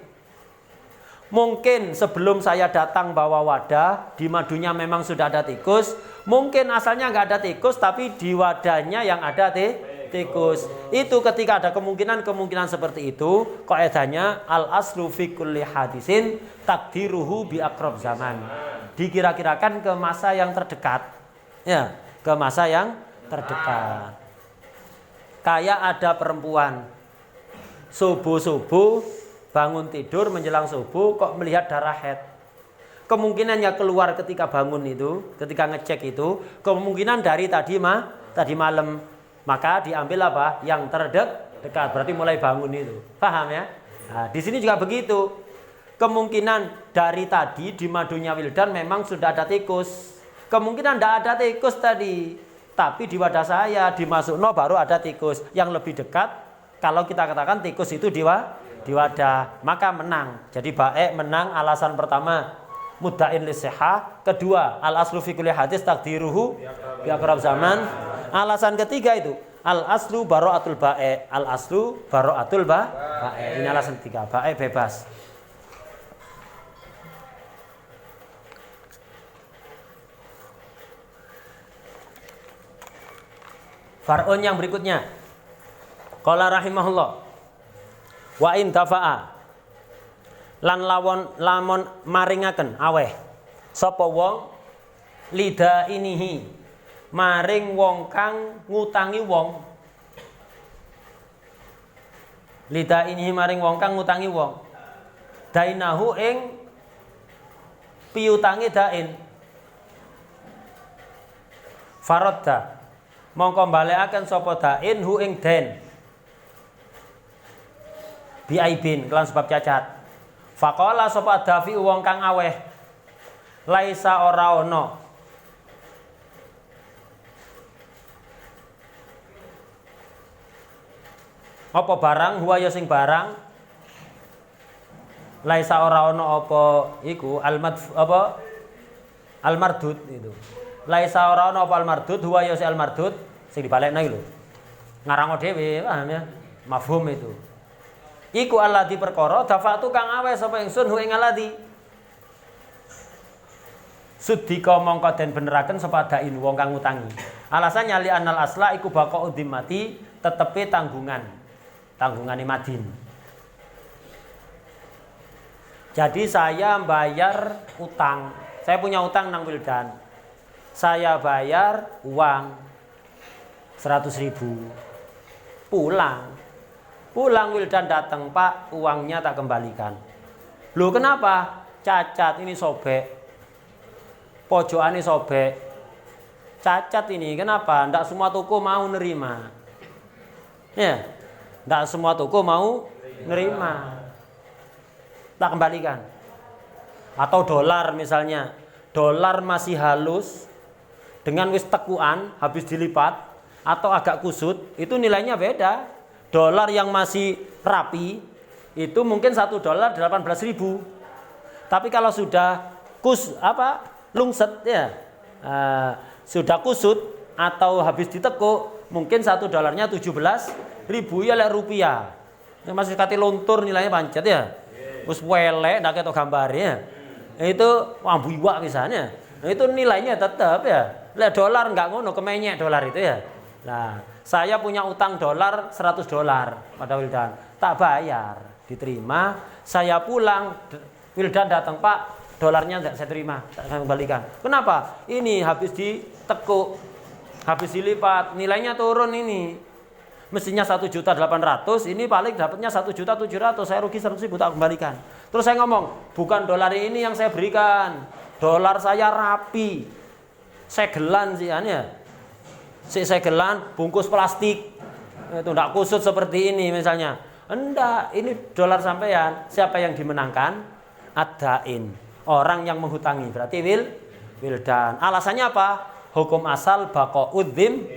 Mungkin sebelum saya datang bawa wadah, di madunya memang sudah ada tikus. Mungkin asalnya nggak ada tikus, tapi di wadahnya yang ada tikus. Itu ketika ada kemungkinan seperti itu, kaidahnya al aslu fi kulli hadisin takdiruhu bi aqrab zaman. Dikira-kirakan ke masa yang terdekat. Ya, ke masa yang terdekat. Kayak ada perempuan subuh-subuh bangun tidur menjelang subuh kok melihat darah haid. Kemungkinannya keluar ketika bangun itu, ketika ngecek itu, kemungkinan dari tadi malam. Maka diambil apa? Yang terdekat, berarti mulai bangun itu. Paham ya? Nah, di sini juga begitu. Kemungkinan dari tadi di madunya Wildan memang sudah ada tikus. Kemungkinan tidak ada tikus tadi, tapi di wadah saya dimasukno baru ada tikus. Yang lebih dekat kalau kita katakan tikus itu di wadah, maka menang. Jadi baik menang alasan pertama mudda'in lisihah. Kedua, al aslu fi kulli hadis takdiruhu bi aqrab zaman. Alasan ketiga itu al aslu bara'atul ba'i. Al aslu bara'atul ba'i. Ini alasan ketiga, ba'i bebas. Far'un yang berikutnya. Qala rahimahullah. Wa in dafa'a lan lamun maringaken aweh sapa wong lida inihi maring wong kang ngutangi wong. Lida inihi maring wong kang ngutangi wong. Dainahu ing piutangi dain. Faradda mongko balekaken sapa dain hu ing den. Biaibin kelan sebab cacat. Faqala sapa dafi wong kang aweh laisa ora ono Apa barang huwa ya sing barang laisa ora ana apa iku al-mardud itu. Laisa ora ana apa al-mardud huwa ya sing al-mardud sing dibalekno iki lho. Ngarang dhewe paham ya? Mafhum itu. Iku alladzi perkara dafa'tu kang awe sapa ingsun hu ing alladzi. Sudika mongko den beneraken sapa dain wong kang ngutangi. Alasannya li anal asla iku baqa'u dhimmati tetepe tanggungane Madin. Jadi saya bayar utang. Saya punya utang nang Wildan. Saya bayar uang 100.000. Pulang Wildan datang, Pak, uangnya tak kembalikan. Loh kenapa? Cacat, ini sobek. Pojokannya sobek. Cacat ini, kenapa? Tidak semua toko mau nerima. Ya, tidak semua toko mau nerima. Tak kembalikan. Atau dolar misalnya. Dolar masih halus. Dengan wis tekuan, habis dilipat. Atau agak kusut, itu nilainya beda. Dolar yang masih rapi itu mungkin $1 18.000. Tapi kalau sudah lungset ya, sudah kusut atau habis ditekuk, mungkin $1 17.000 ya lek rupiah. Yang masih kate luntur nilainya pancet ya. Wis welek ndak ketok gambarnya. Itu ambu-iwak misalnya. Nah, itu nilainya tetap ya. Lek dolar enggak ngono, kemenyek dolar itu ya. Nah, saya punya utang dolar $100 pada Wildan, tak bayar, diterima. Saya pulang, Wildan datang, Pak, dolarnya tidak saya terima, saya kembalikan. Kenapa? Ini habis ditekuk, habis dilipat, nilainya turun ini. Mestinya 1.800.000, ini paling dapatnya 1.700.000, saya rugi 100.000 tak kembalikan. Terus saya ngomong, bukan dolar ini yang saya berikan, dolar saya rapi, segelan sih ya. Segelan bungkus plastik itu tidak kusut seperti ini misalnya. Enggak, ini dolar sampean. Siapa yang dimenangkan? Ad-dain, orang yang menghutangi, berarti Wildan. Alasannya apa? Hukum asal baqa'udzim,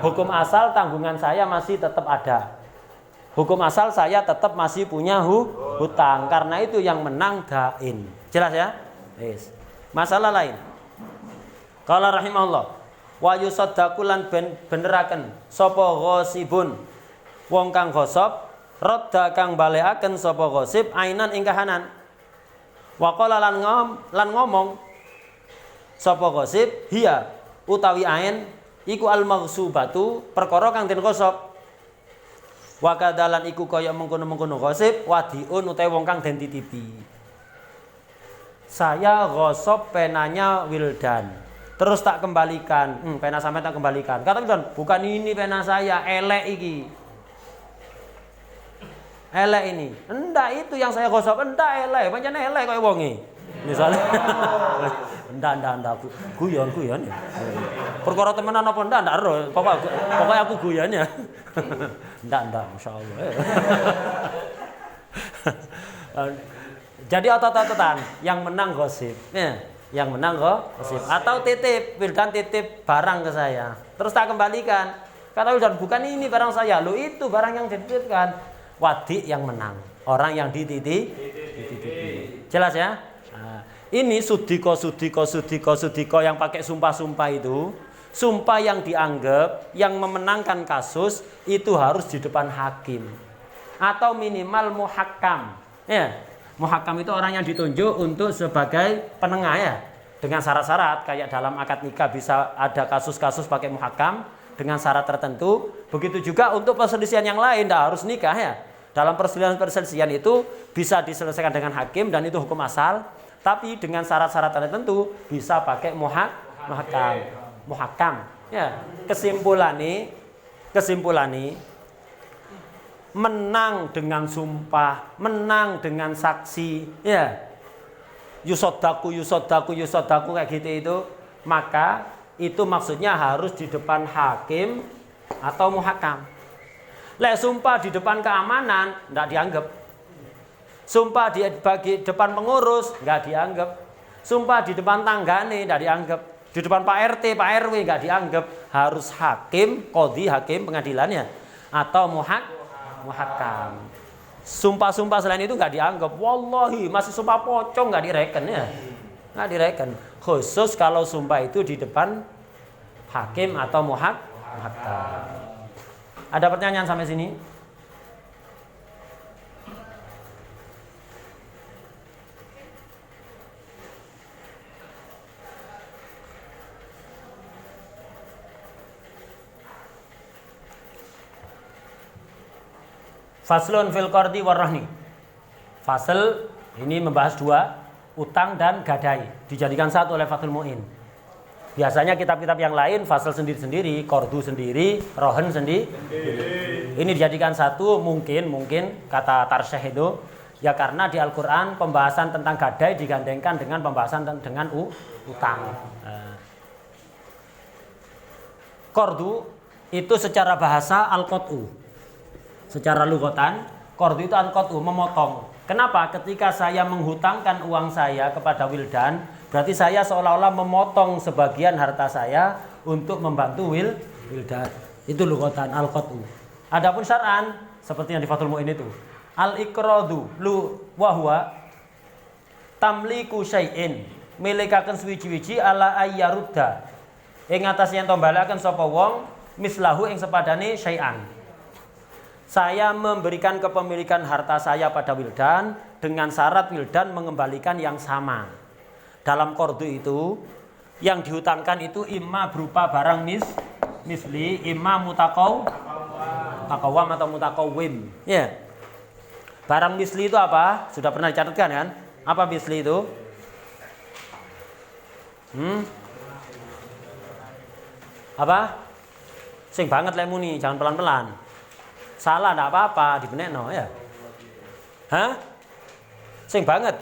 hukum asal tanggungan saya masih tetap ada. Hukum asal saya tetap masih punya hutang, karena itu yang menang dain. Jelas ya? Yes. Masalah lain. Qala rahimahullah wa yusaddaqu lan beneraken sapa ghasibun wong kang ghasab radda kang balekaken sapa ghasib ainan ing kahanan wa qala lan ngomong sapa ghasib hiya utawi ain iku al maghsubatu perkara kang den ghasab wa kadalan iku kaya mengkono-mengkono ghasib wadiun utawi wong kang den titipi. Saya ghasab penanya Wildan, terus tak kembalikan, pena sampai tak kembalikan. Kata Wildan, bukan ini pena saya, elek iki. Elek ini. Enggak, itu yang saya gosok, enggak elek, pancen elek kaya wonge. Misalnya enggak guyon ya. Perkara temenan apa enggak ero, pokoknya aku guyonnya. Enggak, masyaallah. Jadi otot-ototan yang menang gosip. Ya. Yang menang gosip atau titip, Wildan titip barang ke saya terus tak kembalikan. Kata Wildan, bukan ini barang saya, lo itu barang yang dititipkan. Wadi yang menang, orang yang dititipi. Jelas ya? Nah, ini sudiko yang pakai sumpah-sumpah itu, sumpah yang dianggap yang memenangkan kasus itu harus di depan hakim atau minimal muhakkam ya. Muhakkam itu orang yang ditunjuk untuk sebagai penengah ya. Dengan syarat-syarat kayak dalam akad nikah bisa ada kasus-kasus pakai muhakkam dengan syarat tertentu. Begitu juga untuk perselisihan yang lain tidak harus nikah ya. Dalam perselisihan itu bisa diselesaikan dengan hakim dan itu hukum asal. Tapi dengan syarat-syarat tertentu bisa pakai muhakkam. Ya. Kesimpulan nih menang dengan sumpah, menang dengan saksi, ya. Yusodaku kayak gitu itu, maka itu maksudnya harus di depan hakim atau muhakkam. Lek sumpah di depan keamanan, enggak dianggap. Sumpah di depan pengurus, enggak dianggap. Sumpah di depan tanggane, enggak dianggap. Di depan Pak RT, Pak RW, enggak dianggap. Harus hakim, qadhi, hakim pengadilannya, atau muhakkam muhakam. Sumpah-sumpah selain itu nggak dianggap. Wallahi masih sumpah pocong nggak direken ya, nggak direken. Khusus kalau sumpah itu di depan hakim atau muhakam. Ada pertanyaan sampai sini? Faslun fil qardi warrahni. Fasl ini membahas dua, utang dan gadai. Dijadikan satu oleh Fathul Mu'in. Biasanya kitab-kitab yang lain fasl sendiri-sendiri, qardu sendiri, rohen sendiri. Ini dijadikan satu mungkin kata Tarsyih itu ya karena di Al-Qur'an pembahasan tentang gadai digandengkan dengan pembahasan dengan utang. Qardu itu secara bahasa al-qat'u. Secara lughatan, qardu itu al-qat'u, memotong. Kenapa? Ketika saya menghutangkan uang saya kepada wildan, berarti saya seolah-olah memotong sebagian harta saya untuk membantu wildan. Itu lughatan al-qat'u. Adapun syar'an, seperti yang di Fathul Mu'in itu, al-iqradu wa huwa tamliku syai'in, milikaken suwiji-wiji ala ayyarudda. Ing atas yen tombalaken sapa wong mislahu ing sepadane syai'an. Saya memberikan kepemilikan harta saya pada wildan dengan syarat wildan mengembalikan yang sama. Dalam qardu itu yang dihutangkan itu imma berupa barang misli, imma mutakawwam atau mutakawwim. Ya. Barang misli itu apa? Sudah pernah dicatatkan kan? Apa misli itu? Apa? Sing banget lek muni, jangan pelan-pelan. Salah enggak apa-apa, dibenekno ya. Hah? Sing banget.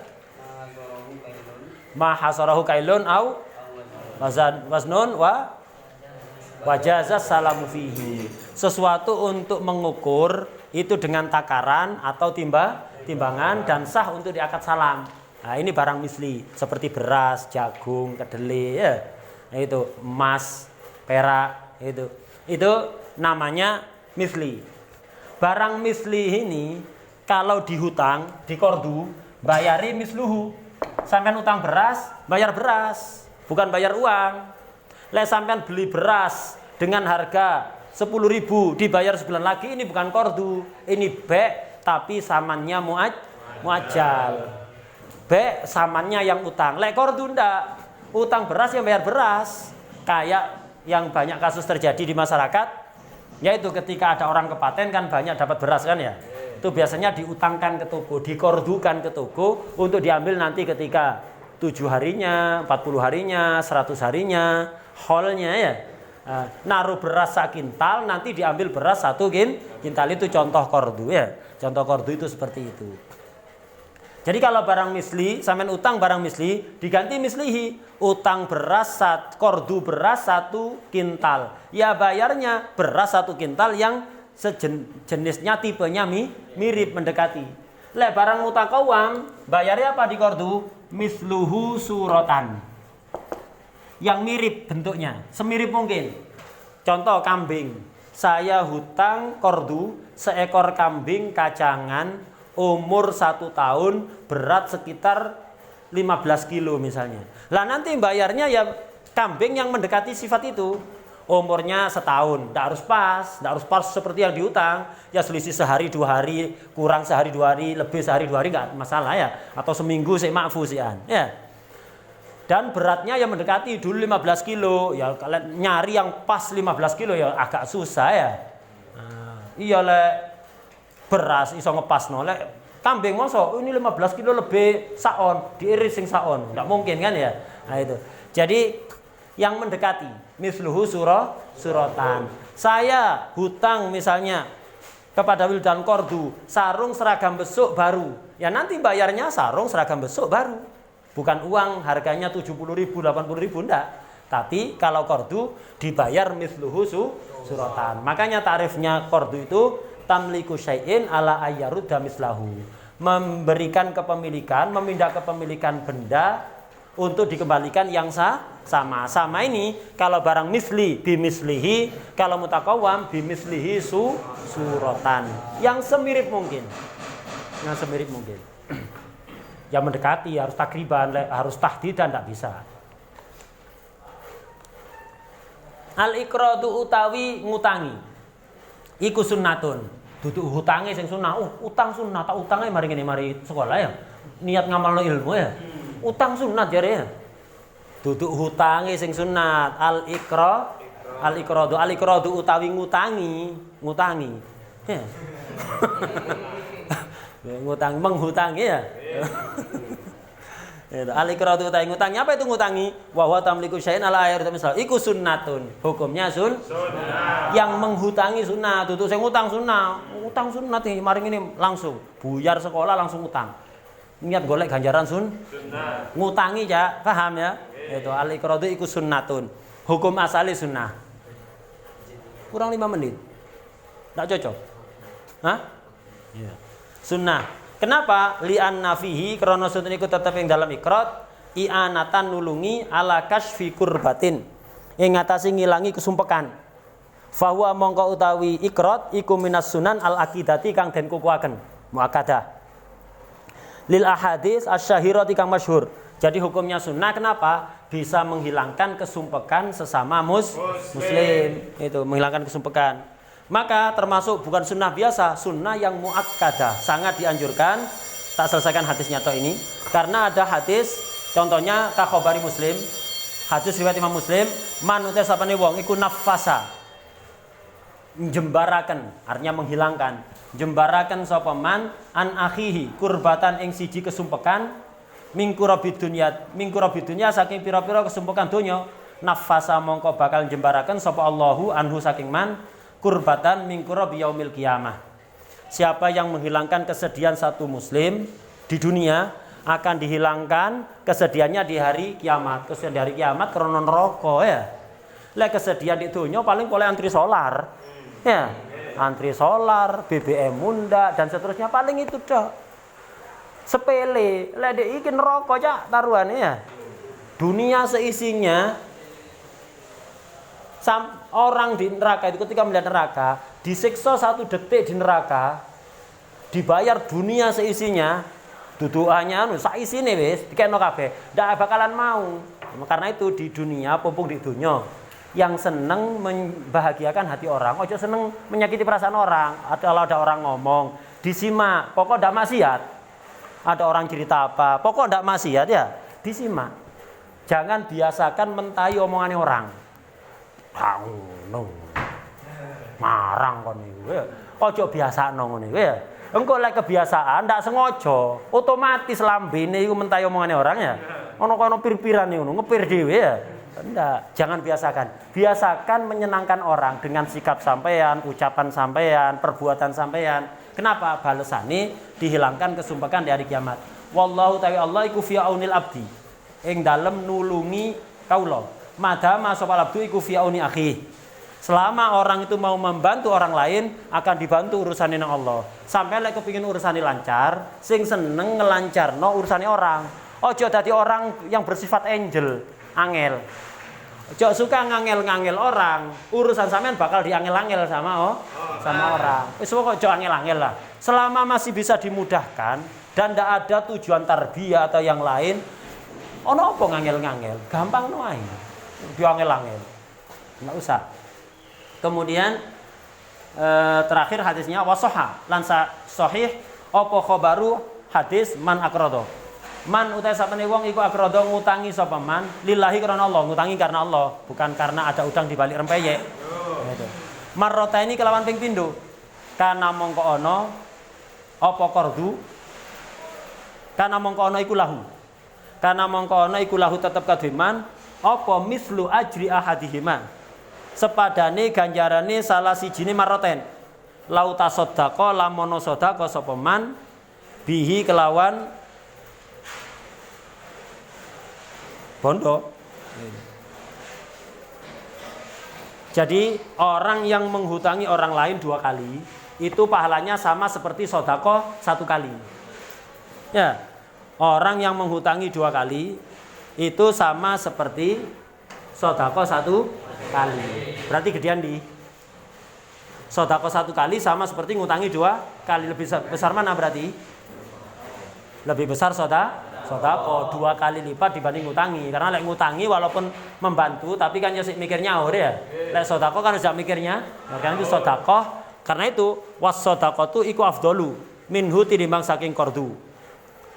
Ma hasarahu kailun au waznun wa wajaza salamu fihi. Sesuatu untuk mengukur itu dengan takaran atau timbangan dan sah untuk diakad salam. Nah, ini barang misli seperti beras, jagung, kedelai ya. Nah, itu emas, perak itu. Itu namanya misli. Barang misli ini kalau dihutang di qardu bayari misluhu. Sampean utang beras, bayar beras, bukan bayar uang. Lek sampean beli beras dengan harga 10.000 dibayar sebulan lagi, ini bukan qardu, ini be tapi samannya muajjal. Be samannya yang utang. Lek qardu ndak, utang beras yang bayar beras. Kayak yang banyak kasus terjadi di masyarakat, yaitu ketika ada orang kepaten kan banyak dapat beras kan ya. Itu biasanya diutangkan ke toko, dikordukan ke toko untuk diambil nanti ketika 7 harinya, 40 harinya, 100 harinya, haulnya ya. Naruh beras sakintal, nanti diambil beras 1 kintal, itu contoh kordu ya. Contoh kordu itu seperti itu. Jadi kalau barang misli, sampean utang barang misli, diganti mislihi. Utang beras, kordu beras 1 kintal. Ya bayarnya beras 1 kintal yang sejenisnya tipenya mirip mendekati. Lek barang mutakawam, bayarnya apa di kordu? Misluhu suratan. Yang mirip bentuknya, semirip mungkin. Contoh kambing. Saya hutang kordu seekor kambing kacangan umur 1 tahun, berat sekitar 15 kilo misalnya. Lah nanti bayarnya ya kambing yang mendekati sifat itu. Umurnya setahun, tidak harus pas seperti yang dihutang. Ya selisih sehari 2 hari, kurang sehari 2 hari, lebih sehari 2 hari nggak masalah ya. Atau seminggu sih makfusian ya. Dan beratnya yang mendekati dulu 15 kilo. Ya kalian nyari yang pas 15 kilo ya agak susah ya. Iya le. Beras iso ngepas nolek kambing mosok ini 15 kilo lebih saon diiris sing saon enggak mungkin kan ya. Nah itu jadi yang mendekati misluhu suratan. Saya hutang misalnya kepada wildan kordu sarung seragam besuk baru ya, nanti bayarnya sarung seragam besuk baru, bukan uang harganya 70.000 80.000 enggak, tapi kalau kordu dibayar misluhu suratan. Makanya tarifnya kordu itu tamliku syai'in ala ayyarudda mislahu. Memberikan kepemilikan, memindah kepemilikan benda untuk dikembalikan yang sama. Sama ini kalau barang misli bimislihi, kalau mutakawam bimislihi suratan. Yang semirip mungkin. Yang semirip mungkin. Yang mendekati harus takriban, harus tahdidan tidak bisa. Al-iqradu utawi ngutangi. Iku sunnatun. Duduk hutange sing sunnah. Utang sunnah, tak utange mari ngene mari sekolah ya. Niat ngamalno ilmu ya. Utang sunat jare ya. Duduk hutange sing sunat. Al-iqradu utawi ngutangi. Ya. Ngutang menghutangi ya. Al-iqradu utawi ngutangi. Apa itu ngutangi? Wa huwa tamliku syai'an ala air misal. Iku sunnatun. Hukumnya sunnah. Yang menghutangi sunnah. Duduk sing ngutang sunnah. Utang sunnah nih mari ngene langsung buyar sekolah langsung utang. Niat golek ganjaran sunnah. Ngutangi ya, paham ya? Itu al-iqradu iku sunnatun. Hukum asali sunnah. Kurang 5 menit. Enggak cocok? Hah? Iya. Sunnah. Kenapa? Li'anna fihi krana sunten iku tetep ing dalam iqrad i'anatan nulungi ala kasfi kurbatin. Ing ngatasi ngilangi kesumpekan. Fahuwa mongko utawi iqrad iku minas sunan al-aqidati kang den kukuaken. Muakkadah. Lil ahadits asyahirati kang masyhur. Jadi hukumnya sunnah kenapa? Bisa menghilangkan kesumpekan sesama muslim. Itu menghilangkan kesumpekan. Maka termasuk bukan sunnah biasa, sunnah yang muakkadah. Sangat dianjurkan. Tak selesaikan hadisnya toh ini. Karena ada hadis, contohnya kakhobari Muslim. Hadis riwayat Imam Muslim, man uta sapane wong iku nafasa. Jembaraken, artinya menghilangkan. Jembaraken sapa man an akhihi kurbatan ing siji kesumpekan mingkurabi dunya saking pira-pira kesumpekan donya nafasa mongko bakal jembaraken sapa Allahu anhu saking man kurbatan mingkurabi yaumil qiyamah. Siapa yang menghilangkan kesedihan satu muslim di dunia akan dihilangkan kesedihannya di hari kiamat. Kesedihan di hari kiamat karena neraka ya. Lek kesedihan di dunia paling boleh antri solar. Ya, antri solar, BBM munda dan seterusnya paling itu dah. Sepele, lek iki neraka cak taruhane ya. Dunia seisinya orang di neraka itu ketika melihat neraka, disiksa 1 detik di neraka, dibayar dunia seisinya, dudukannya sak isine wis dikeno kabeh. Ndak bakalan mau. Karena itu di dunia, pumpung di dunia. Yang seneng membahagiakan hati orang, ojo seneng menyakiti perasaan orang. Kalau ada orang ngomong, disimak, pokok ndak maksiat. Ada orang cerita apa, pokok ndak maksiat ya, disimak. Jangan biasakan mentahi omongannya orang. Marang kon niku ya. Ojo biasakno ngono niku ya. Engko lek kebiasaan ndak sengaja, otomatis lambene iku mentahi omongane orang ya. Ono kono pir-piran ngono, ngepir dhewe ya. Enggak, jangan biasakan. Biasakan menyenangkan orang dengan sikap sampean, ucapan sampean, perbuatan sampean. Kenapa? Balesane dihilangkan kesumpekan di hari kiamat. Wallahu ta'ala Allah iku fi aunil abdi. Ing dalem nulungi kaula. Madama sapa abdu iku fi auni akhi. Selama orang itu mau membantu orang lain akan dibantu urusannya nang Allah. Sampai lek kepengin urusane lancar, sing seneng ngelancarno urusane orang. Ojo dadi orang yang bersifat angel, angel. Ojo suka ngangel-ngangel orang, urusan sampean bakal diangel-angel sama orang. Wis kok ojo angel-angel lah. Selama masih bisa dimudahkan dan ndak ada tujuan tarbiyah atau yang lain, ono apa ngangel-ngangel? Gampang no ae. Diangel-angel. Enggak usah. Kemudian terakhir hadisnya wasoha lansa sahih apa khabaru hadis man aqrado. Man utai sapane wong iku akrada ngutangi sapa man lillahi karena Allah, ngutangi karena Allah, bukan karena ada udang di balik rempeyek. Gitu. Marrota ini kelawan ping pindho. Kana mongko ana apa qardu? Kana mongko ana iku lahu. Kana mongko ana iku lahu tetep kadhe man apa mislu ajri ahadihima. Sepadane ganjarane salah sijine marroten. Lau tasaddaqa lamono sedekah sapa man bihi kelawan bondo. Jadi orang yang menghutangi orang lain 2 kali itu pahalanya sama seperti sedekah 1 kali. Ya, orang yang menghutangi 2 kali itu sama seperti Sedekah 1 kali. Berarti gedean di sedekah 1 kali sama seperti ngutangi 2 kali. Lebih besar mana berarti? Lebih besar sedekah 2 kali lipat dibanding ngutangi. Karena lek ngutangi walaupun membantu tapi kan ya mikirnya ya. Lek sedekah kan sudah mikirnya. Karena itu sedekah. Karena itu was-shadaqatu iku afdalu minhu tinimbang saking qardu.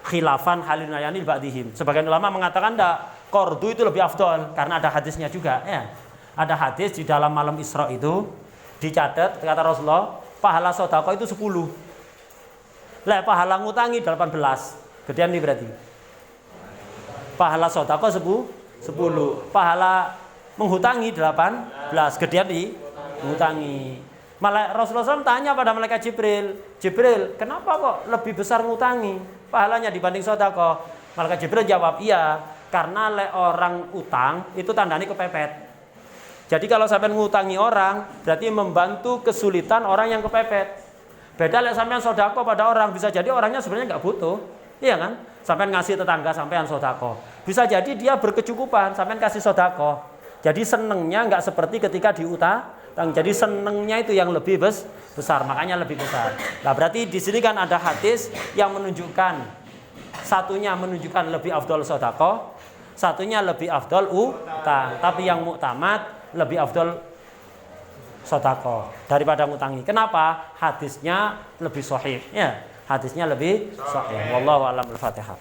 Khilafan halin layanil ba'dihim. Sebagian ulama mengatakan enggak, qardu itu lebih afdal karena ada hadisnya juga ya. Ada hadis di dalam malam Isra itu dicatat kata Rasulullah, pahala sedekah itu 10. Lek pahala ngutangi 18. Gedean nih berarti. Pahala sedekah 10. Pahala menghutangi 18. Gedean nih ngutangi. Malah Rasulullah SAW tanya pada malaikat Jibril, kenapa kok lebih besar ngutangi pahalanya dibanding sedekah? Malaikat Jibril jawab, iya, karena orang utang itu tandanya kepepet. Jadi kalau sampai ngutangi orang, berarti membantu kesulitan orang yang kepepet. Beda lek sampean sedekah pada orang, bisa jadi orangnya sebenarnya nggak butuh, iya kan? Sampean ngasih tetangga sampean sedekah, bisa jadi dia berkecukupan, sampean kasih sedekah. Jadi senengnya nggak seperti ketika diutang. Jadi senengnya itu yang lebih besar, makanya lebih besar. Nah berarti di sini kan ada hadis yang menunjukkan, satunya menunjukkan lebih afdal sedekah, satunya lebih afdal utang. Tapi yang muktamad lebih afdal sedekah daripada ngutangi. Kenapa? Hadisnya lebih sahih. Ya, hadisnya lebih sahih. Wallahu a'lam. Al-Fatihah.